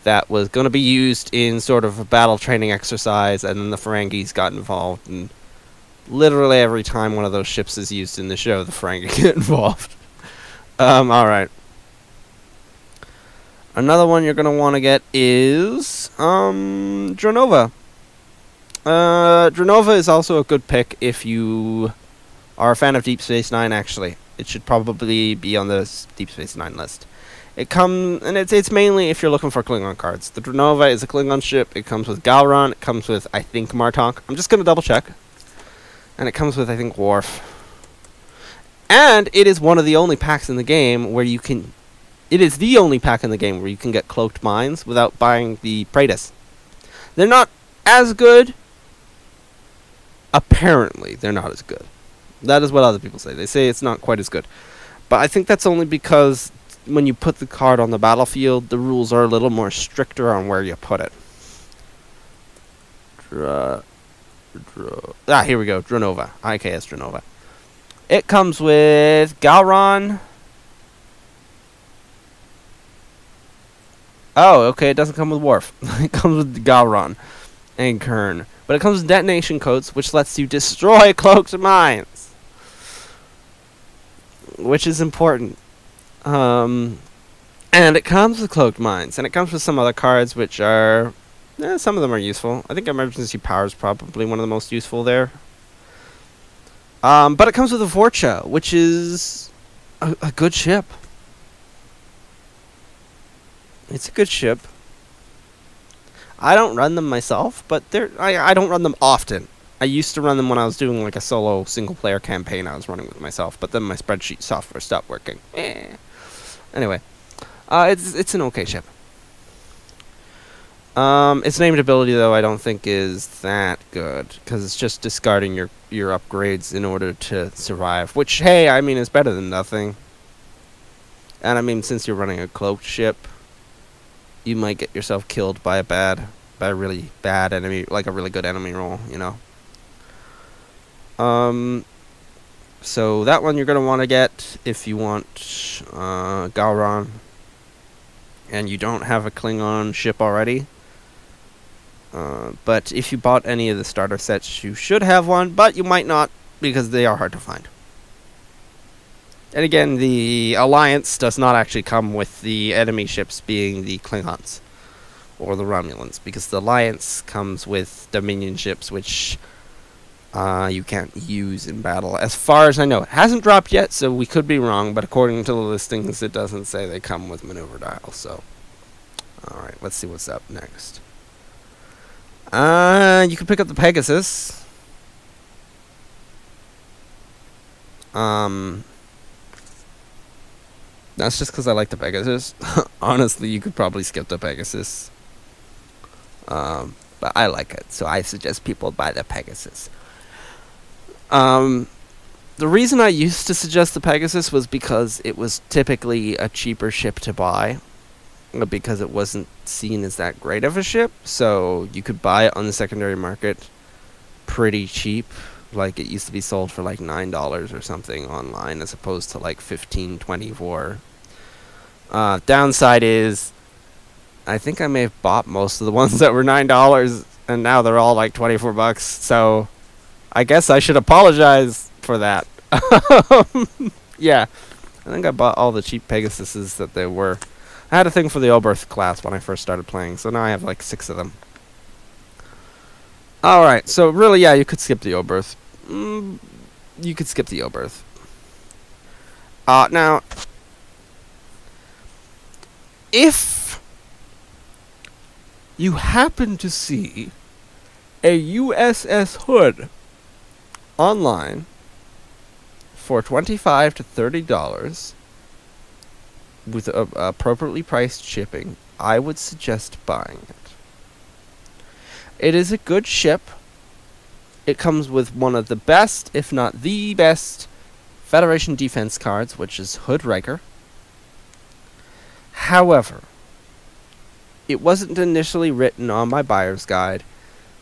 that was going to be used in sort of a battle training exercise, and then the Ferengis got involved, and literally every time one of those ships is used in the show, the Ferengi get involved. Alright. Another one you're going to want to get is Dronova. Dronova is also a good pick if you are a fan of Deep Space Nine, actually. It should probably be on the Deep Space Nine list. It's mainly if you're looking for Klingon cards. The Dronova is a Klingon ship. It comes with Galron. It comes with, I think, Martok. I'm just going to double check. And it comes with, I think, Worf. And it is one of the only packs in the game where you can... It is the only pack in the game where you can get cloaked mines without buying the Praetus. They're not as good. Apparently, they're not as good. That is what other people say. They say it's not quite as good. But I think that's only because when you put the card on the battlefield, the rules are a little more stricter on where you put it. Here we go. Dronova. Ik Estranova. It comes with Galron. Oh, okay. It doesn't come with Worf. It comes with Galron and Kern. But it comes with detonation codes, which lets you destroy cloaked mines. Which is important. And it comes with cloaked mines. And it comes with some other cards, which are... some of them are useful. I think Emergency Power is probably one of the most useful there. But it comes with a Vorcha, which is a good ship. It's a good ship. I don't run them myself, but I don't run them often. I used to run them when I was doing like a solo single-player campaign I was running with myself, but then my spreadsheet software stopped working. Anyway, it's an okay ship. Its named ability, though, I don't think is that good, because it's just discarding your upgrades in order to survive, which, hey, I mean, is better than nothing. And I mean, since you're running a cloaked ship, you might get yourself killed by a really bad enemy, like a really good enemy roll, you know. So that one you're going to want to get if you want Galron, and you don't have a Klingon ship already. But if you bought any of the starter sets, you should have one, but you might not, because they are hard to find. And again, the Alliance does not actually come with the enemy ships being the Klingons or the Romulans, because the Alliance comes with Dominion ships, which you can't use in battle. As far as I know, it hasn't dropped yet, so we could be wrong, but according to the listings, it doesn't say they come with maneuver dials, so... Alright, let's see what's up next. You can pick up the Pegasus. That's just because I like the Pegasus. Honestly, you could probably skip the Pegasus. But I like it, so I suggest people buy the Pegasus. The reason I used to suggest the Pegasus was because it was typically a cheaper ship to buy, because it wasn't seen as that great of a ship, so you could buy it on the secondary market pretty cheap. Like, it used to be sold for like $9 or something online, as opposed to like $15, $24. Downside is, I think I may have bought most of the ones that were $9, and now they're all like $24, so I guess I should apologize for that. Yeah, I think I bought all the cheap Pegasuses that there were. I had a thing for the Oberth class when I first started playing, so now I have like 6 of them. Alright, so really, yeah, you could skip the Oberth. You could skip the Oberth. Now, if you happen to see a USS Hood online for $25 to $30 with appropriately priced shipping, I would suggest buying it. It is a good ship. It comes with one of the best, if not the best, Federation defense cards, which is Hood Riker. However, it wasn't initially written on my buyer's guide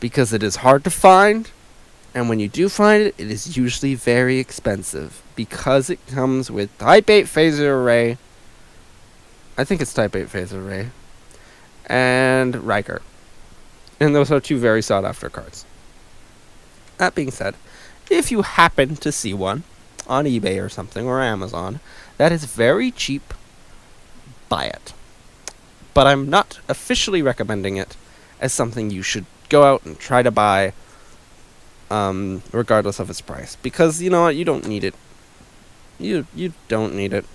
because it is hard to find, and when you do find it, it is usually very expensive because it comes with Type 8 Phaser Array. I think it's Type 8 Phaser Array. And Riker. And those are 2 very sought after cards. That being said, if you happen to see one on eBay or something, or Amazon, that is very cheap, buy it. But I'm not officially recommending it as something you should go out and try to buy, regardless of its price. Because, you know what, you don't need it. You don't need it.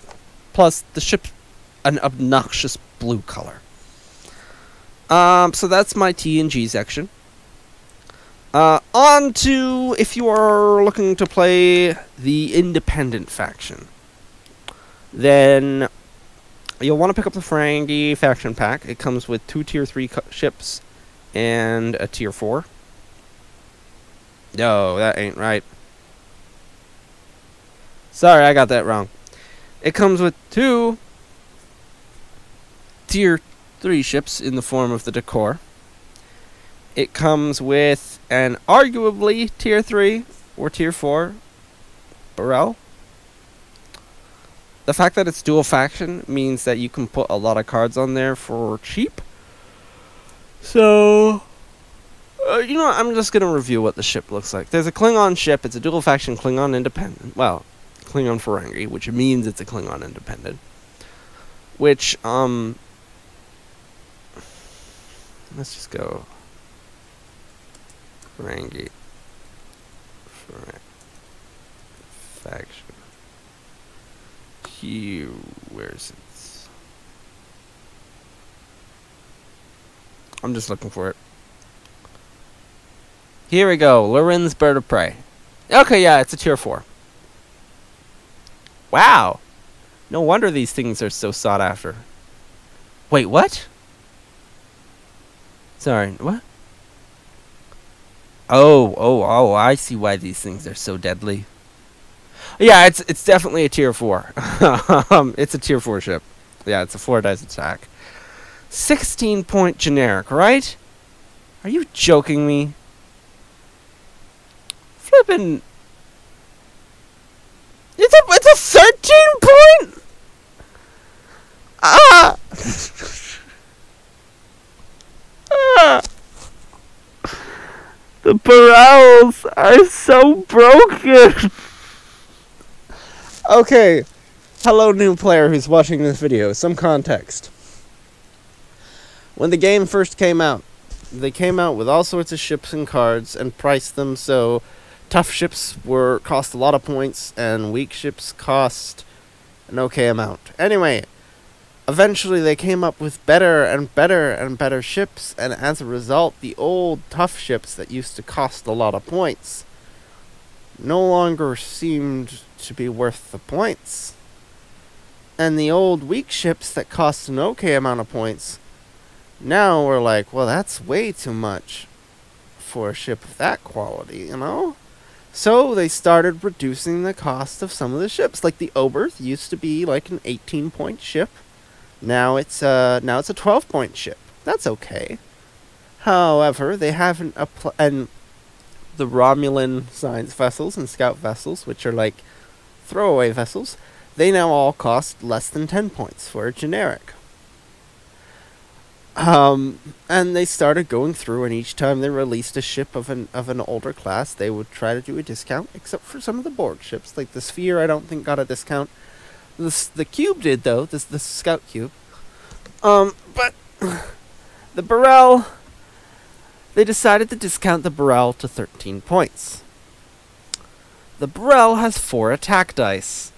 Plus, the ship's an obnoxious blue color. So that's my T&G section. On to, if you are looking to play the independent faction, then you'll want to pick up the Frankie faction pack. It comes with 2 tier 3 ships and a tier 4. No, that ain't right. Sorry, I got that wrong. It comes with 2 tier 3 ships in the form of the Decor, It comes with an arguably Tier 3 or Tier 4 Burrell. The fact that it's dual faction means that you can put a lot of cards on there for cheap. So, you know what? I'm just going to review what the ship looks like. There's a Klingon ship. It's a dual faction Klingon independent. Well, Klingon Ferengi, which means it's a Klingon independent. Which, let's just go Ferengi. Faction. Here, where's it? I'm just looking for it. Here we go. Loren's Bird of Prey. Okay, yeah, it's a Tier 4. Wow. No wonder these things are so sought after. Wait, what? Sorry, what? Oh, I see why these things are so deadly. Yeah, it's definitely a Tier 4. It's a Tier 4 ship. Yeah, it's a 4-dice attack. 16-point generic, right? Are you joking me? Flippin'. It's a 13-point? Ah! Ah! The Burrells are so broken. Okay, hello new player who's watching this video, some context. When the game first came out, they came out with all sorts of ships and cards and priced them so tough ships cost a lot of points and weak ships cost an okay amount. Anyway, eventually they came up with better and better and better ships, and as a result, the old tough ships that used to cost a lot of points no longer seemed to be worth the points. And the old weak ships that cost an okay amount of points now we're like, well, that's way too much for a ship of that quality, you know? So they started reducing the cost of some of the ships. Like the Oberth used to be like an 18-point ship. Now it's a 12-point ship. That's okay. However, they haven't and the Romulan science vessels and scout vessels, which are like throwaway vessels, they now all cost less than 10 points for a generic. And they started going through, and each time they released a ship of an older class, they would try to do a discount, except for some of the Borg ships. Like the Sphere, I don't think got a discount. The Cube did, though, the Scout Cube. But the Burrell, they decided to discount the Burrell to 13 points. The Burrell has 4 attack dice.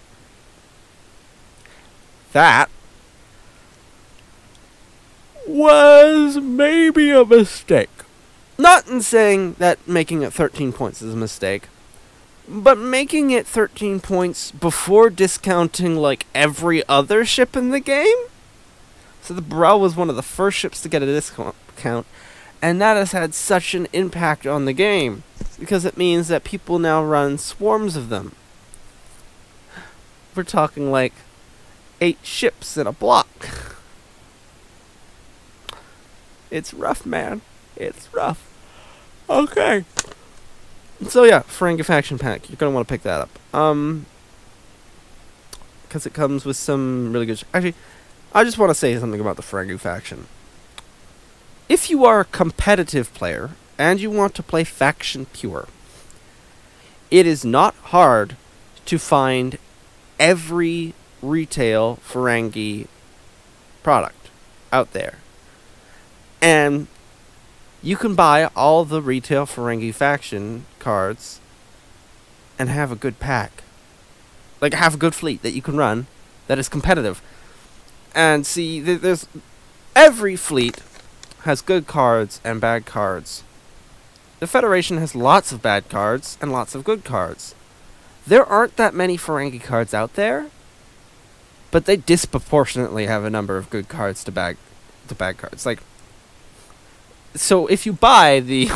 That was maybe a mistake. Not in saying that making it 13 points is a mistake, but making it 13 points before discounting like every other ship in the game. So the Burrell was one of the first ships to get a discount, and that has had such an impact on the game because it means that people now run swarms of them. We're talking like 8 ships in a block. It's rough, man. It's rough. Okay. So yeah, Ferengi Faction Pack. You're gonna want to pick that up. Because it comes with some really good... Actually, I just want to say something about the Ferengi Faction. If you are a competitive player, and you want to play Faction Pure, it is not hard to find every retail Ferengi product out there. And you can buy all the retail Ferengi Faction cards and have a good pack. Like, have a good fleet that you can run that is competitive. And see, there's... Every fleet has good cards and bad cards. The Federation has lots of bad cards and lots of good cards. There aren't that many Ferengi cards out there, but they disproportionately have a number of good cards to bad cards. Like, so if you buy the,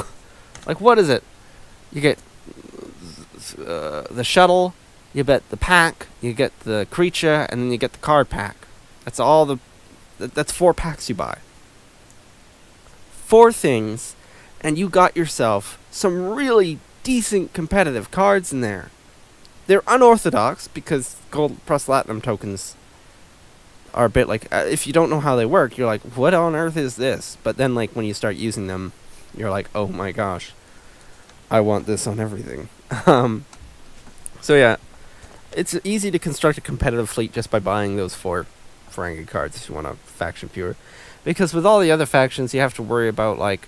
like, what is it? You get the shuttle, you get the pack, you get the creature, and then you get the card pack. That's all that's 4 packs you buy. 4 things, and you got yourself some really decent competitive cards in there. They're unorthodox because gold plus platinum tokens are a bit like, if you don't know how they work, you're like, what on earth is this? But then, like, when you start using them, you're like, oh my gosh, I want this on everything. So yeah, it's easy to construct a competitive fleet just by buying those 4 Frankie cards if you want a faction pure. Because with all the other factions, you have to worry about, like,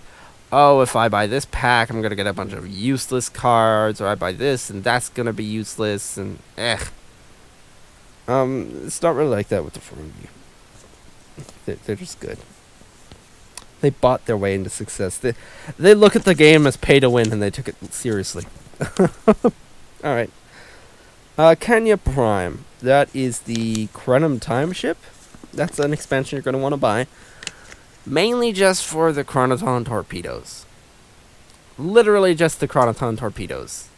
oh, if I buy this pack, I'm going to get a bunch of useless cards, or I buy this, and that's going to be useless, and it's not really like that with the Frankie. They're just good. They bought their way into success. They look at the game as pay to win, and they took it seriously. Alright. Kenya Prime. That is the Chronom Time ship. That's an expansion you're going to want to buy. Mainly just for the Chronoton torpedoes. Literally just the Chronoton torpedoes.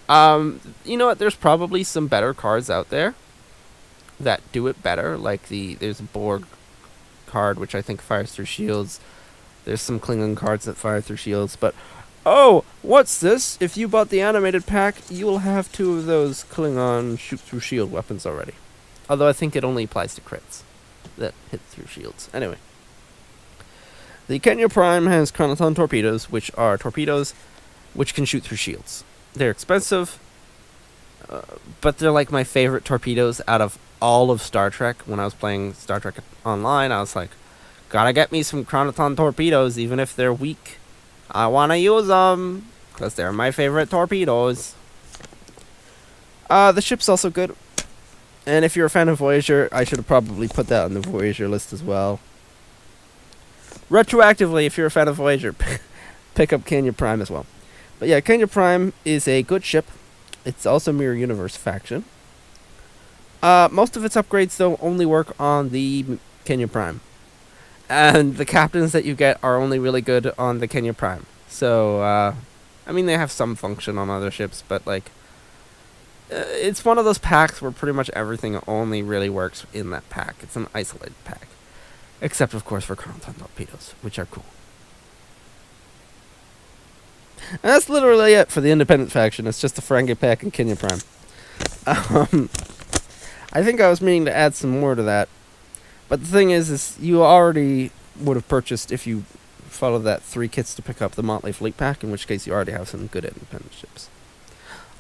You know what? There's probably some better cards out there that do it better. Like there's a Borg card, which I think fires through shields. There's some Klingon cards that fire through shields. But, oh, what's this? If you bought the animated pack, you will have 2 of those Klingon shoot through shield weapons already. Although I think it only applies to crits that hit through shields. Anyway, the Kenya Prime has Chronoton torpedoes, which are torpedoes which can shoot through shields. They're expensive, but they're like my favorite torpedoes out of all of Star Trek. When I was playing Star Trek Online, I was like, gotta get me some Chronoton torpedoes, even if they're weak. I want to use them, because they're my favorite torpedoes. The ship's also good. And if you're a fan of Voyager, I should have probably put that on the Voyager list as well. Retroactively, if you're a fan of Voyager, pick up Kenya Prime as well. But yeah, Kenya Prime is a good ship. It's also Mirror Universe faction. Most of its upgrades, though, only work on the Kenya Prime. And the captains that you get are only really good on the Kenya Prime. So, I mean, they have some function on other ships, but, like, it's one of those packs where pretty much everything only really works in that pack. It's an isolated pack. Except, of course, for Chronoton torpedoes, which are cool. And that's literally it for the independent faction. It's just the Frankie Pack and Kenya Prime. I think I was meaning to add some more to that. But the thing is you already would have purchased, if you followed that 3 kits to pick up the Motley Fleet Pack, in which case you already have some good independent ships.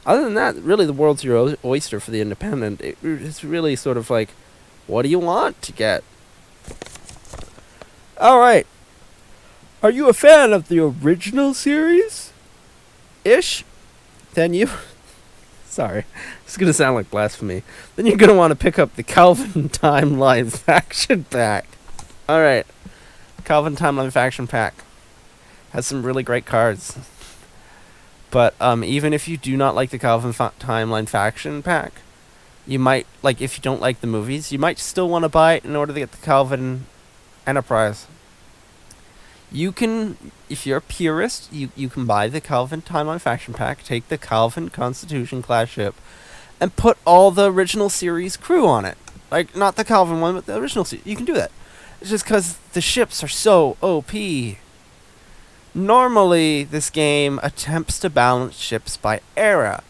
Other than that, really the world's your oyster for the independent. It's really sort of like, what do you want to get? Alright. Are you a fan of the original series? Ish? Then you... Sorry. It's going to sound like blasphemy. Then you're going to want to pick up the Calvin Timeline Faction Pack. Alright. Calvin Timeline Faction Pack has some really great cards. But even if you do not like the Calvin Timeline Faction Pack, you might, like, if you don't like the movies, you might still want to buy it in order to get the Calvin Enterprise. You can, if you're a purist, you can buy the Calvin Timeline Faction Pack, take the Calvin Constitution class ship, and put all the original series crew on it. Like, not the Calvin one, but the original series. You can do that. It's just because the ships are so OP. Normally, this game attempts to balance ships by era.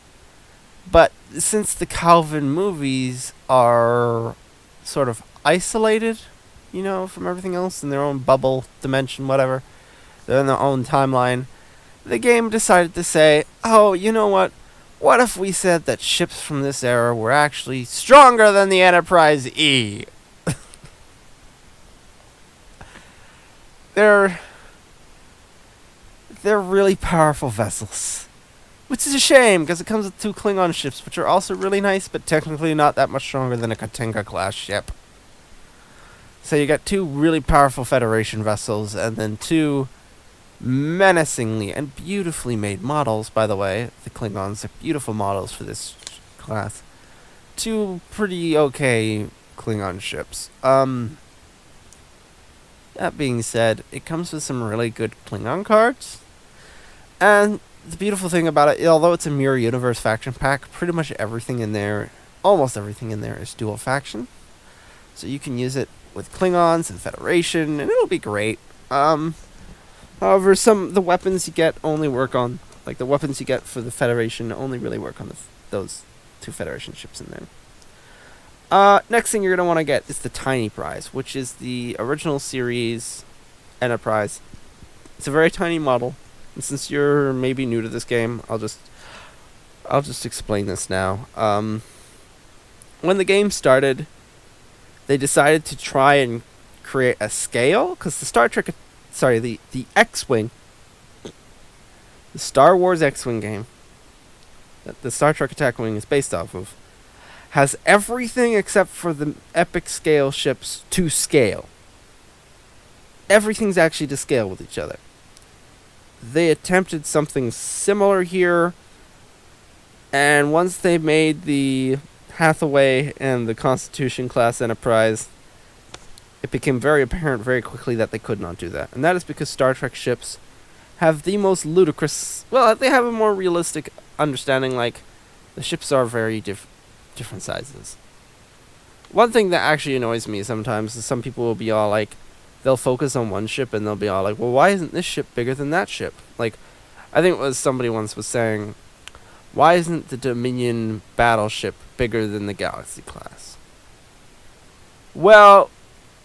But since the Calvin movies are sort of isolated, you know, from everything else in their own bubble, dimension, whatever, they're in their own timeline, the game decided to say, oh, you know what? What if we said that ships from this era were actually stronger than the Enterprise E? They're really powerful vessels. Which is a shame, because it comes with 2 Klingon ships, which are also really nice, but technically not that much stronger than a Katenga-class ship. So you got 2 really powerful Federation vessels, and then 2 menacingly and beautifully made models, by the way. The Klingons are beautiful models for this class. 2 pretty okay Klingon ships. That being said, it comes with some really good Klingon cards. And the beautiful thing about it, although it's a Mirror Universe faction pack, pretty much everything in there, almost everything in there is dual faction. So you can use it with Klingons and Federation, and it'll be great. Like However, the weapons you get only work on, like the weapons you get for the Federation only really work on those 2 Federation ships in there. Next thing you're going to want to get is the Tiny Prize, which is the original series Enterprise. It's a very tiny model, and since you're maybe new to this game, I'll just explain this now. When the game started, they decided to try and create a scale, because the X-Wing, the Star Wars X-Wing game that the Star Trek Attack Wing is based off of, has everything except for the epic scale ships to scale. Everything's actually to scale with each other. They attempted something similar here, and once they made the Hathaway and the Constitution class Enterprise, it became very apparent very quickly that they could not do that. And that is because Star Trek ships have the most ludicrous... Well, they have a more realistic understanding, like, the ships are very different sizes. One thing that actually annoys me sometimes is some people will be all like, they'll focus on one ship and they'll be all like, well, why isn't this ship bigger than that ship? Like, I think it was somebody once was saying, why isn't the Dominion battleship bigger than the Galaxy class? Well,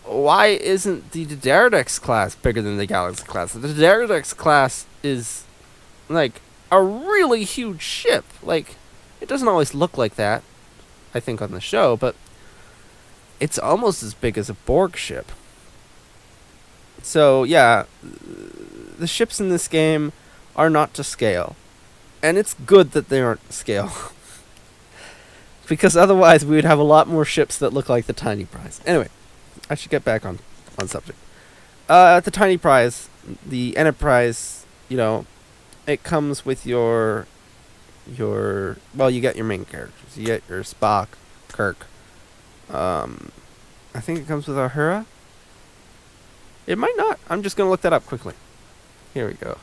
why isn't the Daredevil class bigger than the Galaxy class? The Daredevil class is, like, a really huge ship. Like, it doesn't always look like that, I think, on the show, but it's almost as big as a Borg ship. So, yeah, the ships in this game are not to scale. And it's good that they aren't to scale. Because otherwise we would have a lot more ships that look like the Tiny Prize. Anyway, I should get back on subject. The Tiny Prize, the Enterprise, you know, it comes with your well, you get your main characters. You get your Spock, Kirk. I think it comes with Uhura. It might not. I'm just gonna look that up quickly. Here we go.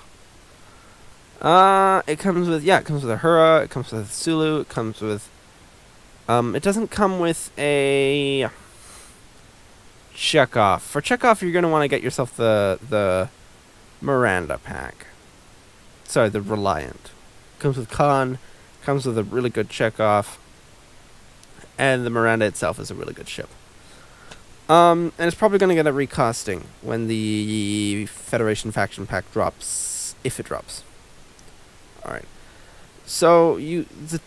It comes with Uhura. It comes with Sulu. It comes with it doesn't come with a Chekhov. For Chekhov, you're gonna want to get yourself the Miranda pack. Sorry, the Reliant. Comes with Khan. Comes with a really good Chekhov. And the Miranda itself is a really good ship. And it's probably going to get a recasting when the Federation faction pack drops, if it drops. Alright. So, the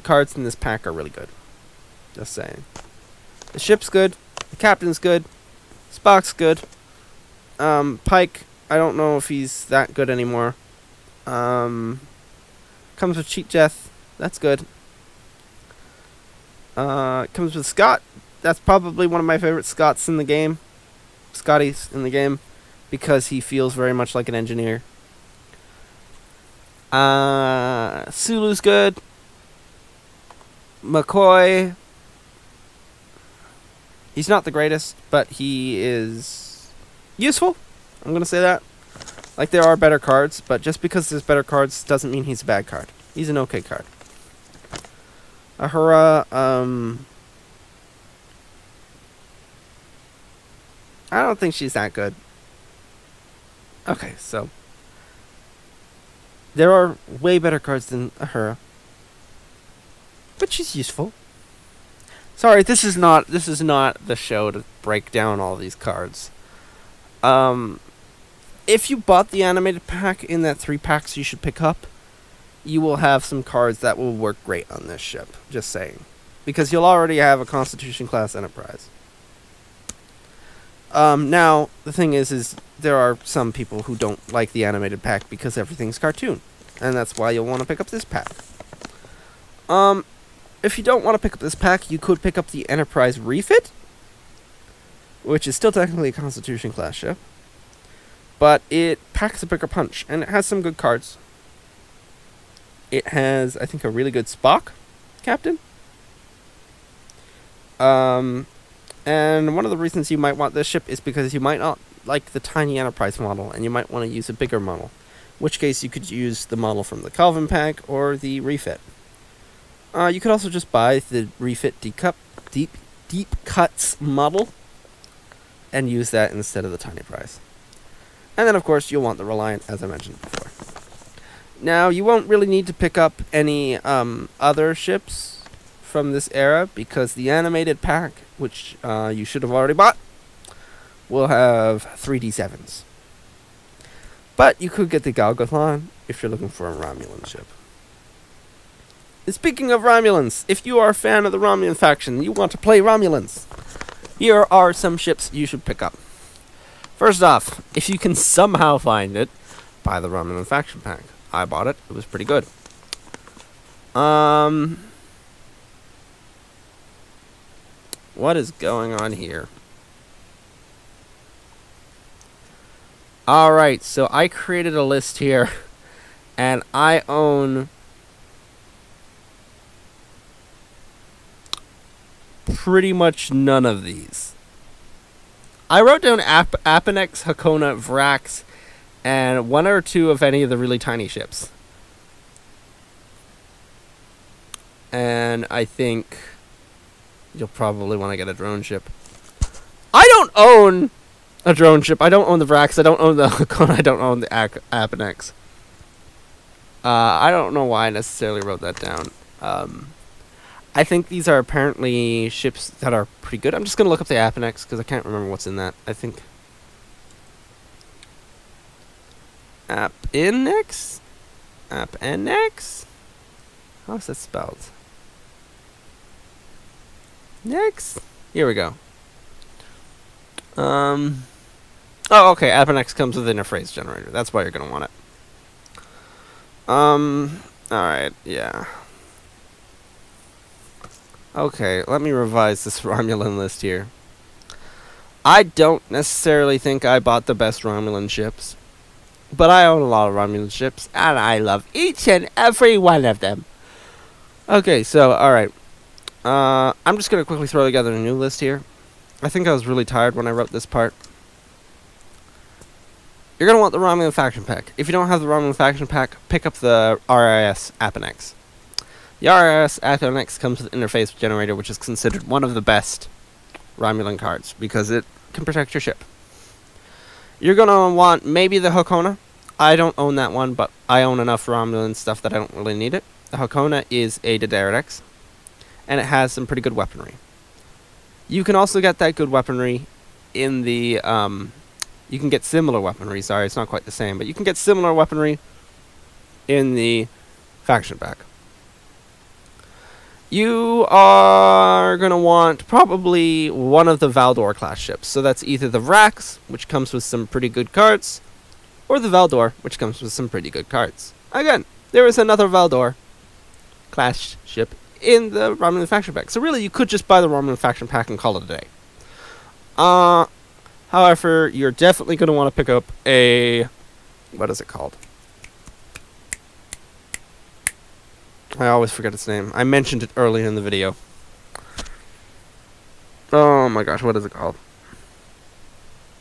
cards in this pack are really good. Just saying. The ship's good. The captain's good. Spock's good. Pike, I don't know if he's that good anymore. Comes with Cheat Death. That's good. Comes with Scott. That's probably one of my favorite Scotts in the game. Scotties in the game. Because he feels very much like an engineer. Sulu's good. McCoy. He's not the greatest, but he is useful. I'm going to say that. Like, there are better cards, but just because there's better cards doesn't mean he's a bad card. He's an okay card. Uhura, I don't think she's that good. Okay, so there are way better cards than Uhura, but she's useful. Sorry, this is not the show to break down all these cards. If you bought the animated pack in that 3 packs you should pick up, you will have some cards that will work great on this ship. Just saying. Because you'll already have a Constitution class Enterprise. Now, the thing is there are some people who don't like the animated pack because everything's cartoon. And that's why you'll want to pick up this pack. If you don't want to pick up this pack, you could pick up the Enterprise Refit, which is still technically a Constitution class ship. But it packs a bigger punch, and it has some good cards. It has, I think, a really good Spock captain. And one of the reasons you might want this ship is because you might not like the tiny Enterprise model, and you might want to use a bigger model. In which case, you could use the model from the Calvin pack or the Refit. You could also just buy the Refit Deep Cuts model. and use that instead of the tiny prize. And then, of course, you'll want the Reliant, as I mentioned before. Now, you won't really need to pick up any other ships from this era, because the animated pack, which you should have already bought, will have 3D7s. But you could get the Galgathon if you're looking for a Romulan ship. And speaking of Romulans, if you are a fan of the Romulan faction and you want to play Romulans, here are some ships you should pick up. First off, if you can somehow find it, buy the Romulan faction pack. I bought it. It was pretty good. What is going on here? Alright, so I created a list here, and I own pretty much none of these. I wrote down Aponex, Hakona, Vrax, and one or two of any of the really tiny ships. And I think you'll probably want to get a drone ship. I don't own a drone ship. I don't own the Vrax. I don't own the Hakona. I don't own the Aponex. I don't know why I necessarily wrote that down. I think these are apparently ships that are pretty good. I'm just going to look up the Aponex because I can't remember what's in that. I think Aponex? Aponex? How's that spelled? Next. Here we go. Oh, okay. Aponex comes with an interface generator. That's why you're going to want it. Alright, yeah. Okay, let me revise this Romulan list here. I don't necessarily think I bought the best Romulan ships, but I own a lot of Romulan ships, and I love each and every one of them. Okay, so, alright. I'm just going to quickly throw together a new list here. I think I was really tired when I wrote this part. You're going to want the Romulan Faction Pack. If you don't have the Romulan Faction Pack, pick up the RIS Aponex. The RIS Aponex comes with an interface generator, which is considered one of the best Romulan cards, because it can protect your ship. You're going to want maybe the Hakona. I don't own that one, but I own enough Romulan stuff that I don't really need it. The Hakona is a D'Deridex, and it has some pretty good weaponry. You can also get that good weaponry in the... you can get similar weaponry. Sorry, it's not quite the same, but you can get similar weaponry in the faction pack. You are going to want probably one of the Valdor class ships. So that's either the Vrax, which comes with some pretty good cards, or the Valdor, which comes with some pretty good cards. Again, there is another Valdor class ship in the Romulan faction pack. So really, you could just buy the Romulan faction pack and call it a day. However, you're definitely going to want to pick up a... what is it called? I always forget its name. I mentioned it earlier in the video. Oh my gosh, what is it called?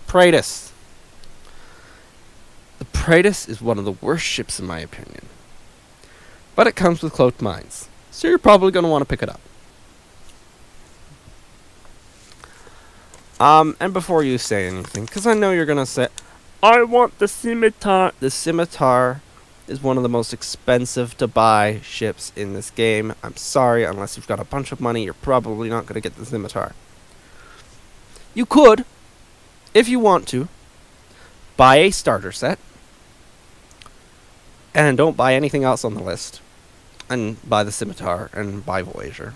Praetus. The Praetus is one of the worst ships in my opinion. But it comes with cloaked mines. So you're probably going to want to pick it up. And before you say anything, because I know you're going to say, I want the Scimitar. The Scimitar is one of the most expensive to buy ships in this game. I'm sorry, unless you've got a bunch of money, you're probably not going to get the Scimitar. You could, if you want to, buy a starter set, and don't buy anything else on the list, and buy the Scimitar, and buy Voyager.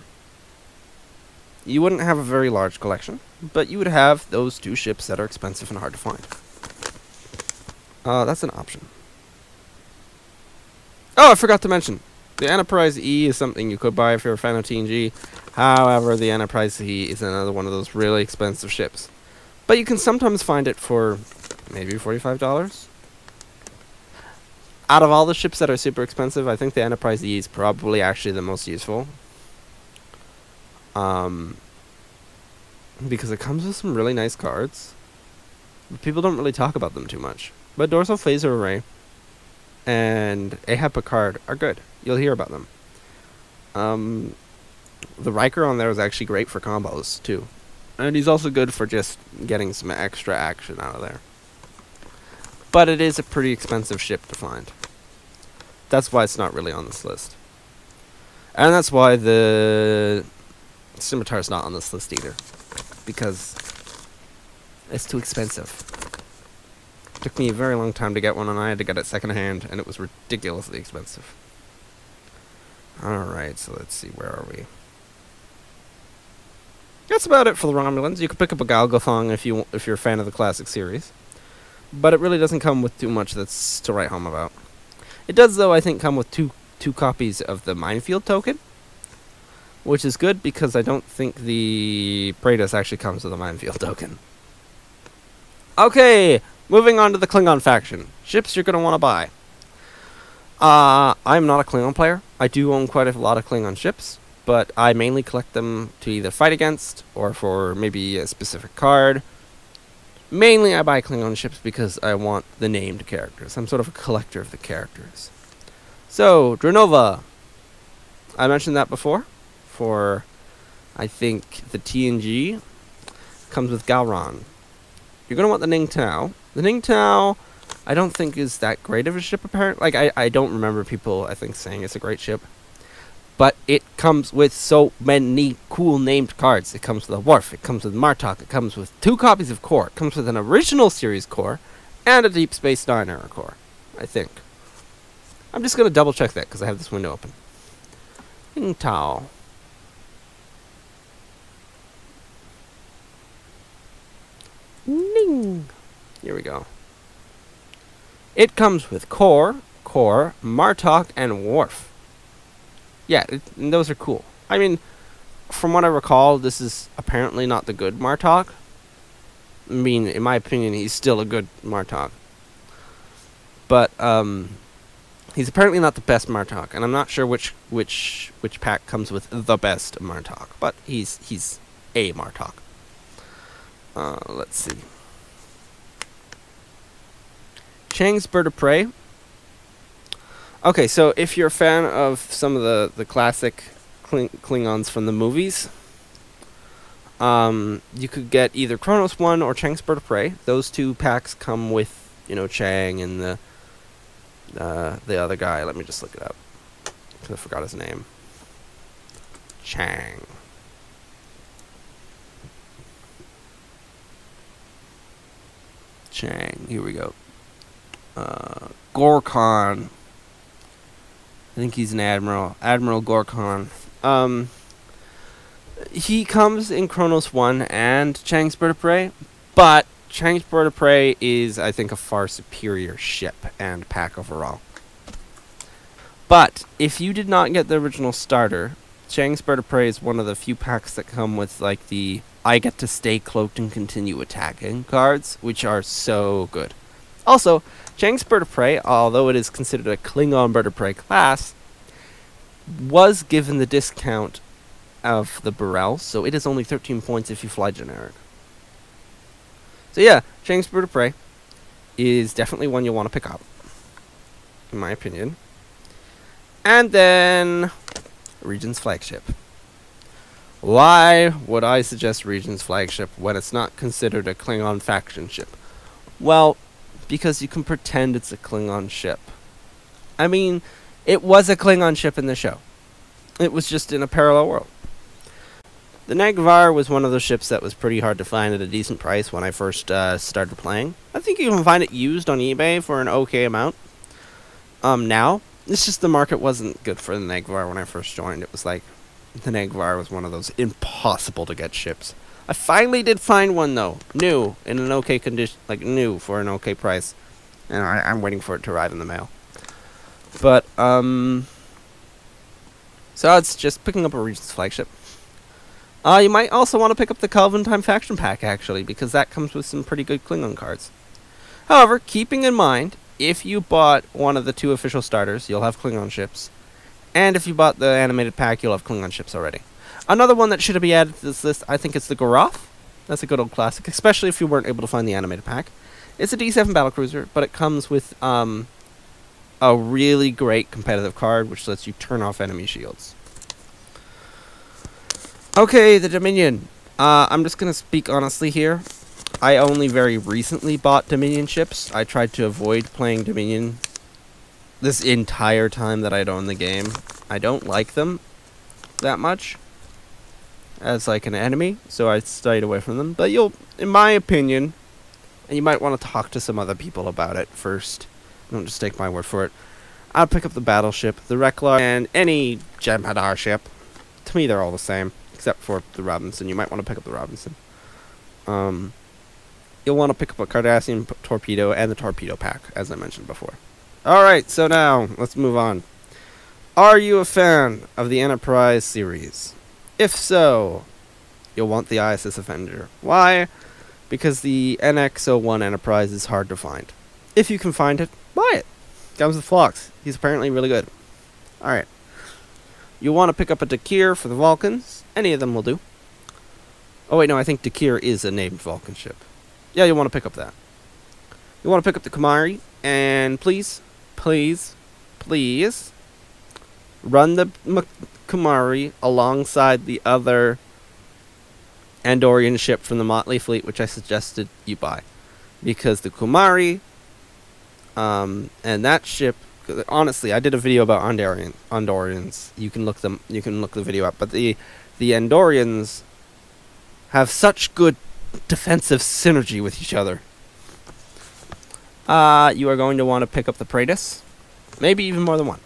You wouldn't have a very large collection, but you would have those two ships that are expensive and hard to find. That's an option. Oh, I forgot to mention, the Enterprise E is something you could buy if you're a fan of TNG. However, the Enterprise E is another one of those really expensive ships. But you can sometimes find it for maybe $45. Out of all the ships that are super expensive, I think the Enterprise E is probably actually the most useful. Because it comes with some really nice cards. But people don't really talk about them too much. But Dorsal Phaser Array and Ahab Picard are good. You'll hear about them. The Riker on there is actually great for combos, too. And he's also good for just getting some extra action out of there. But it is a pretty expensive ship to find. That's why it's not really on this list. And that's why the Scimitar's not on this list either. Because it's too expensive. It took me a very long time to get one, and I had to get it secondhand, and it was ridiculously expensive. Alright, so let's see, where are we? That's about it for the Romulans. You could pick up a Galgothong if you're a fan of the classic series. But it really doesn't come with too much that's to write home about. It does, though, I think, come with two copies of the Minefield token. Which is good, because I don't think the Praetus actually comes with a Minefield token. Okay, moving on to the Klingon faction. Ships you're going to want to buy. I'm not a Klingon player. I do own quite a lot of Klingon ships, but I mainly collect them to either fight against, or for maybe a specific card. Mainly I buy Klingon ships because I want the named characters. I'm sort of a collector of the characters. So, Dronova. I mentioned that before. For, I think, the TNG. Comes with Galron. You're going to want the Ning Tao. The Ning Tao, I don't think is that great of a ship, apparently. Like, I don't remember people, I think, saying it's a great ship. But it comes with so many cool named cards. It comes with a Worf, it comes with Martok, it comes with 2 copies of Core, it comes with an original series Core, and a Deep Space Nine era Core, I think. I'm just going to double check that, because I have this window open. Ning Tao. Ning. Here we go. It comes with Core, Martok, and Worf. Yeah, those are cool. I mean, from what I recall, this is apparently not the good Martok. I mean, in my opinion, he's still a good Martok. But, he's apparently not the best Martok, and I'm not sure which pack comes with the best Martok, but he's a Martok. Let's see. Chang's Bird of Prey. Okay, so if you're a fan of some of the classic Klingons from the movies, you could get either Kronos 1 or Chang's Bird of Prey. Those 2 packs come with, Chang and the other guy. Let me just look it up, because I forgot his name. Chang. Here we go. Gorkon. I think he's an admiral. Admiral Gorkon. He comes in Kronos 1 and Chang's Bird of Prey, but Chang's Bird of Prey is, I think, a far superior ship and pack overall. But if you did not get the original starter, Chang's Bird of Prey is one of the few packs that come with, like, the I get to stay cloaked and continue attacking cards, which are so good. Also, Chang's Bird of Prey, although it is considered a Klingon Bird of Prey class, was given the discount of the Burrell, so it is only 13 points if you fly generic. So yeah, Chang's Bird of Prey is definitely one you'll want to pick up, in my opinion. And then, Regent's Flagship. Why would I suggest Regent's Flagship when it's not considered a Klingon faction ship? Well, because you can pretend it's a Klingon ship. I mean, it was a Klingon ship in the show. It was just in a parallel world. The Negevar was one of those ships that was pretty hard to find at a decent price when I first started playing. I think you can find it used on eBay for an okay amount. Now, it's just the market wasn't good for the Negevar when I first joined. It was like, the Negevar was one of those impossible to get ships. I finally did find one, though. New, in an okay condition, like new for an okay price. And I'm waiting for it to arrive in the mail. But, so it's just picking up a Regent's Flagship. You might also want to pick up the Calvin Time Faction Pack, actually, because that comes with some pretty good Klingon cards. However, keeping in mind, if you bought one of the 2 official starters, you'll have Klingon ships. And if you bought the animated pack, you'll have Klingon ships already. Another one that should be added to this list, I think, is the Goroth. That's a good old classic, especially if you weren't able to find the animated pack. It's a D7 battlecruiser, but it comes with a really great competitive card, which lets you turn off enemy shields. Okay, the Dominion. I'm just gonna speak honestly here. I only very recently bought Dominion ships. I tried to avoid playing Dominion this entire time that I'd owned the game. I don't like them that much as like an enemy, so I stayed away from them. But you'll, in my opinion, and you might want to talk to some other people about it first. Don't just take my word for it. I'll pick up the battleship, the Reklar, and any Jem'Hadar ship. To me, they're all the same, except for the Robinson. You might want to pick up the Robinson. You'll want to pick up a Cardassian Torpedo and the Torpedo Pack, as I mentioned before. Alright, so now, let's move on. Are you a fan of the Enterprise series? If so, you'll want the ISS Avenger. Why? Because the NX-01 Enterprise is hard to find. If you can find it, buy it. Comes with Phlox. He's apparently really good. Alright. You'll want to pick up a Dakir for the Vulcans. Any of them will do. Oh wait, no, I think Dakir is a named Vulcan ship. Yeah, you'll want to pick up that. You want to pick up the Kumari, and please, please, please, run the Kumari alongside the other Andorian ship from the Motley Fleet, which I suggested you buy. Because the Kumari, and that ship, honestly, I did a video about Andorians. You can look the video up, but the Andorians have such good defensive synergy with each other. You are going to want to pick up the Praetus. Maybe even more than one.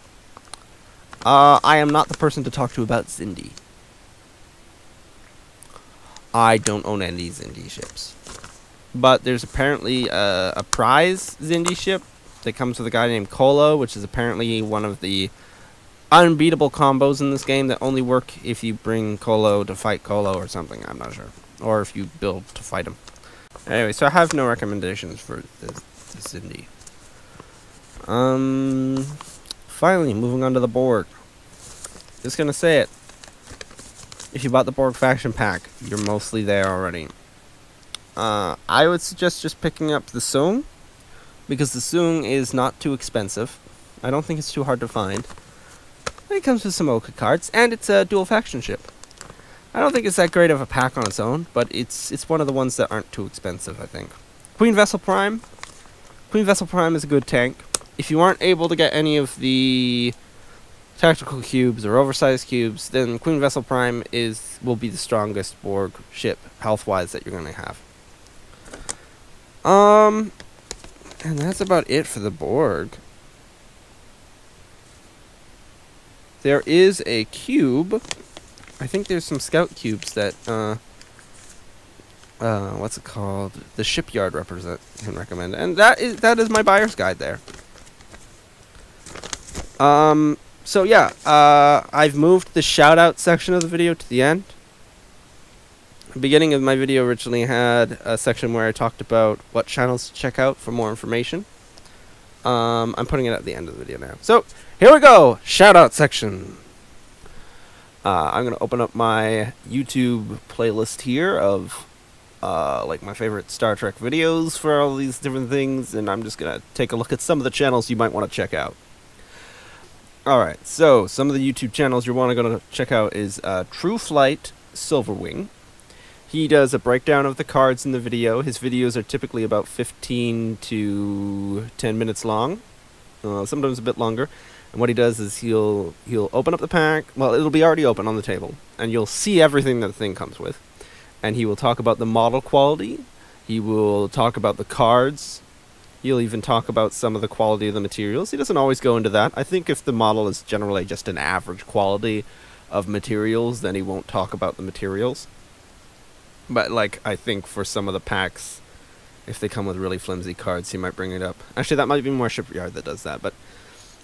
I am not the person to talk to about Xindi. I don't own any Xindi ships. But there's apparently a prize Xindi ship that comes with a guy named Kolo, which is apparently one of the unbeatable combos in this game that only work if you bring Kolo to fight Kolo or something. I'm not sure. Or if you build to fight him. Anyway, so I have no recommendations for this Xindi. Finally, moving on to the Borg. Just gonna say it. If you bought the Borg faction pack, you're mostly there already. I would suggest just picking up the Soong, because the Soong is not too expensive. I don't think it's too hard to find. It comes with some Oka cards, and it's a dual faction ship. I don't think it's that great of a pack on its own, but it's one of the ones that aren't too expensive, I think. Queen Vessel Prime. Queen Vessel Prime is a good tank. If you aren't able to get any of the tactical cubes or oversized cubes, then Queen Vessel Prime will be the strongest Borg ship, health-wise, that you're going to have. And that's about it for the Borg. There is a cube. I think there's some scout cubes that, what's it called? The Shipyard can recommend. And that is my buyer's guide there. So yeah, I've moved the shout-out section of the video to the end. The beginning of my video originally had a section where I talked about what channels to check out for more information. I'm putting it at the end of the video now. So, here we go! Shout-out section. I'm going to open up my YouTube playlist here of like my favorite Star Trek videos for all these different things, and I'm just going to take a look at some of the channels you might want to check out. Alright, so some of the YouTube channels you're going to check out is True Flight Silverwing. He does a breakdown of the cards in the video. His videos are typically about 15 to 10 minutes long, sometimes a bit longer. And what he does is he'll open up the pack. Well, it'll be already open on the table, and you'll see everything that the thing comes with. And he will talk about the model quality. He will talk about the cards. He'll even talk about some of the quality of the materials. He doesn't always go into that. I think if the model is generally just an average quality of materials, then he won't talk about the materials. But, like, I think for some of the packs, if they come with really flimsy cards, he might bring it up. Actually, that might be more Shipyard that does that, but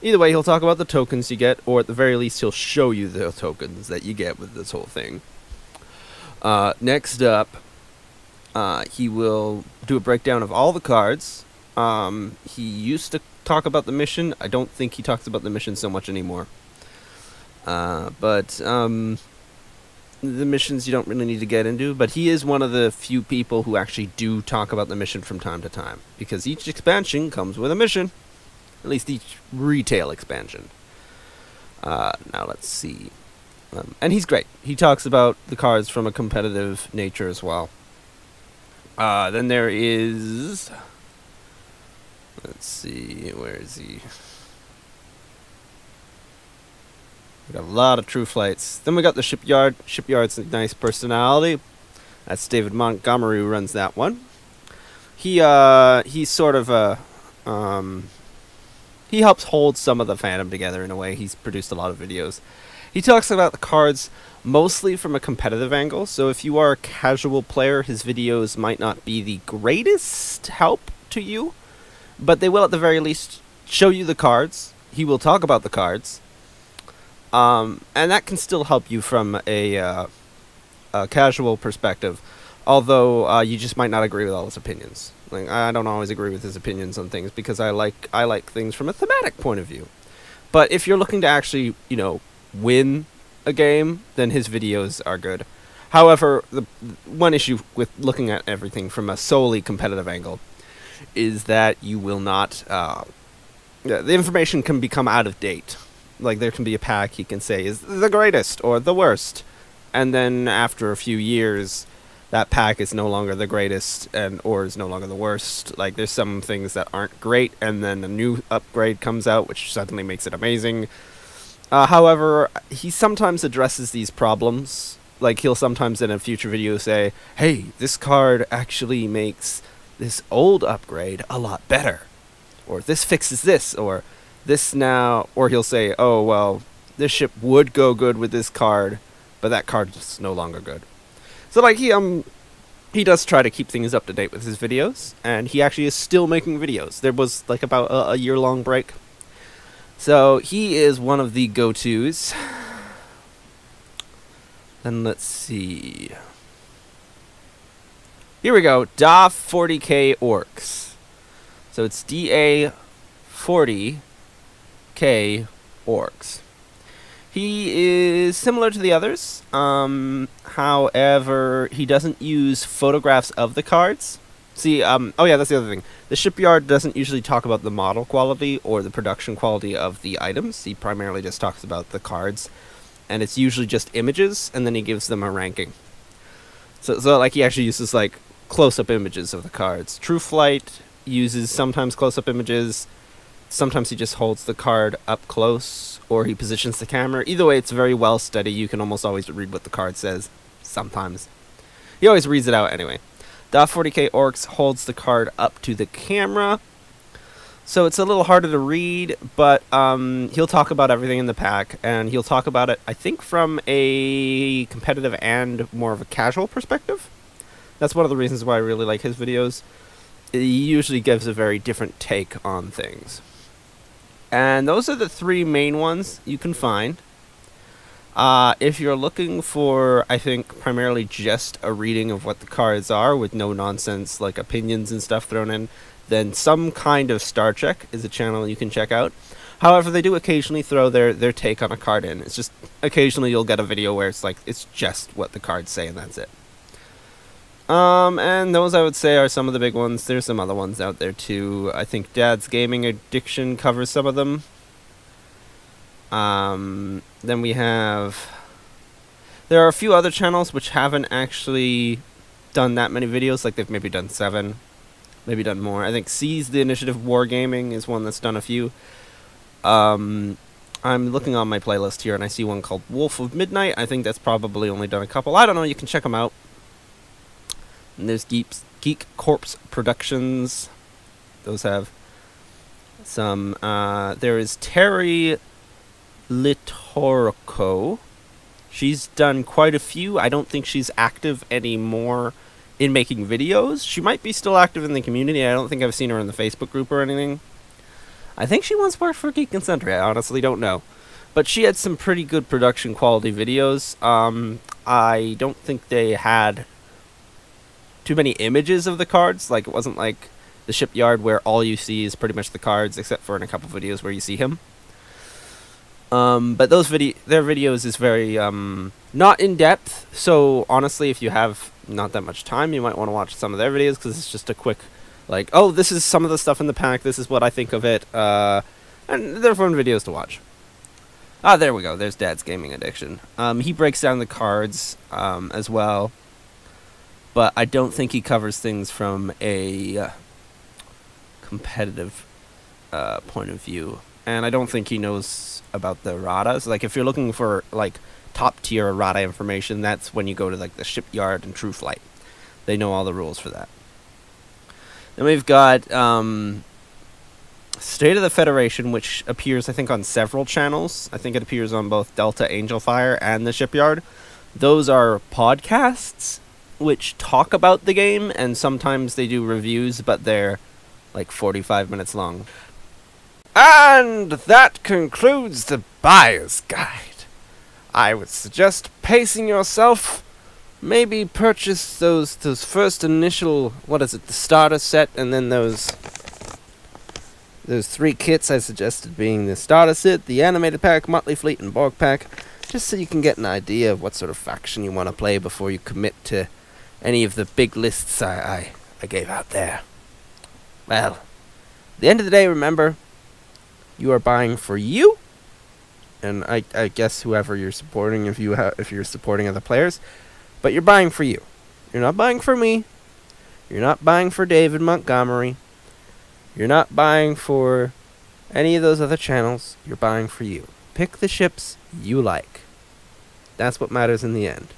either way, he'll talk about the tokens you get, or at the very least, he'll show you the tokens that you get with this whole thing. Next up, he will do a breakdown of all the cards. He used to talk about the mission. I don't think he talks about the mission so much anymore. The missions you don't really need to get into, but he is one of the few people who actually do talk about the mission from time to time, because each expansion comes with a mission. At least each retail expansion. Now let's see. And he's great. He talks about the cards from a competitive nature as well. Then there is... Let's see, where is he? We got a lot of True Flights. Then we got the Shipyard. Shipyard's a nice personality. That's David Montgomery who runs that one. He's sort of a... he helps hold some of the fandom together in a way. He's produced a lot of videos. He talks about the cards mostly from a competitive angle, so if you are a casual player, his videos might not be the greatest help to you, but they will at the very least show you the cards. He will talk about the cards, and that can still help you from a casual perspective, although you just might not agree with all his opinions. Like, I don't always agree with his opinions on things because I like things from a thematic point of view. But if you're looking to actually, you know, win a game, then his videos are good. However, the one issue with looking at everything from a solely competitive angle is that you will not... the information can become out of date. Like, there can be a pack he can say is the greatest or the worst. And then after a few years, that pack is no longer the greatest or is no longer the worst. Like, there's some things that aren't great, and then a new upgrade comes out, which suddenly makes it amazing. However, he sometimes addresses these problems. Like, he'll sometimes in a future video say, hey, this card actually makes this old upgrade a lot better. Or this fixes this, or this now... Or he'll say, oh, well, this ship would go good with this card, but that card is no longer good. So, like, he does try to keep things up to date with his videos, and he actually is still making videos. There was, like, about a year-long break. So, he is one of the go-tos. Then let's see. Here we go. DA 40K Orcs. So, it's DA 40K Orcs. He is similar to the others. However, he doesn't use photographs of the cards. See, oh yeah, that's the other thing. The Shipyard doesn't usually talk about the model quality or the production quality of the items. He primarily just talks about the cards. And it's usually just images, and then he gives them a ranking. So like, he actually uses, like, close-up images of the cards. True Flight uses sometimes close-up images. Sometimes he just holds the card up close, or he positions the camera. Either way, it's very well studied. You can almost always read what the card says. Sometimes. He always reads it out anyway. DA 40K Orcs holds the card up to the camera. So it's a little harder to read, but he'll talk about everything in the pack, and he'll talk about it, I think, from a competitive and more of a casual perspective. That's one of the reasons why I really like his videos. He usually gives a very different take on things. And those are the three main ones you can find. If you're looking for, I think, primarily just a reading of what the cards are with no nonsense, like opinions and stuff thrown in, then Some Kind of Star Trek is a channel you can check out. However, they do occasionally throw their take on a card in. It's just, occasionally you'll get a video where it's like, it's just what the cards say and that's it. And those I would say are some of the big ones. There's some other ones out there too. I think Dad's Gaming Addiction covers some of them. Then we have... There are a few other channels which haven't actually done that many videos. Like, they've maybe done 7. Maybe done more. I think Seize the Initiative Wargaming is one that's done a few. I'm looking on my playlist here and I see one called Wolf of Midnight. I think that's probably only done a couple. I don't know. You can check them out. And there's Geek Corpse Productions. Those have some... there is Terry Litorco. She's done quite a few. I don't think she's active anymore in making videos. She might be still active in the community. I don't think I've seen her in the Facebook group or anything. I think she once worked for Geek and Sundry. I honestly don't know. But she had some pretty good production quality videos. I don't think they had too many images of the cards. Like, it wasn't like the Shipyard where all you see is pretty much the cards, except for in a couple videos where you see him. But their videos is very not in depth. So honestly, if you have not that much time, you might want to watch some of their videos because it's just a quick, like, oh, this is some of the stuff in the pack. This is what I think of it. And they're fun videos to watch. Ah, there we go. There's Dad's gaming addiction. He breaks down the cards as well, but I don't think he covers things from a competitive point of view. And I don't think he knows about the erratas. Like, if you're looking for, like, top-tier errata information, that's when you go to, like, the Shipyard and True Flight. They know all the rules for that. Then we've got State of the Federation, which appears, I think, on several channels. I think it appears on both Delta, Angel Fire, and the Shipyard. Those are podcasts which talk about the game, and sometimes they do reviews, but they're like 45 minutes long. And that concludes the Buyer's Guide. I would suggest pacing yourself. Maybe purchase those first initial, what is it, the starter set, and then those 3 kits I suggested being the starter set, the animated pack, Motley Fleet, and Borg Pack, just so you can get an idea of what sort of faction you want to play before you commit to any of the big lists I gave out there. Well, at the end of the day, remember, you are buying for you, and I guess whoever you're supporting, if you're supporting other players, but you're buying for you. You're not buying for me. You're not buying for David Montgomery. You're not buying for any of those other channels. You're buying for you. Pick the ships you like. That's what matters in the end.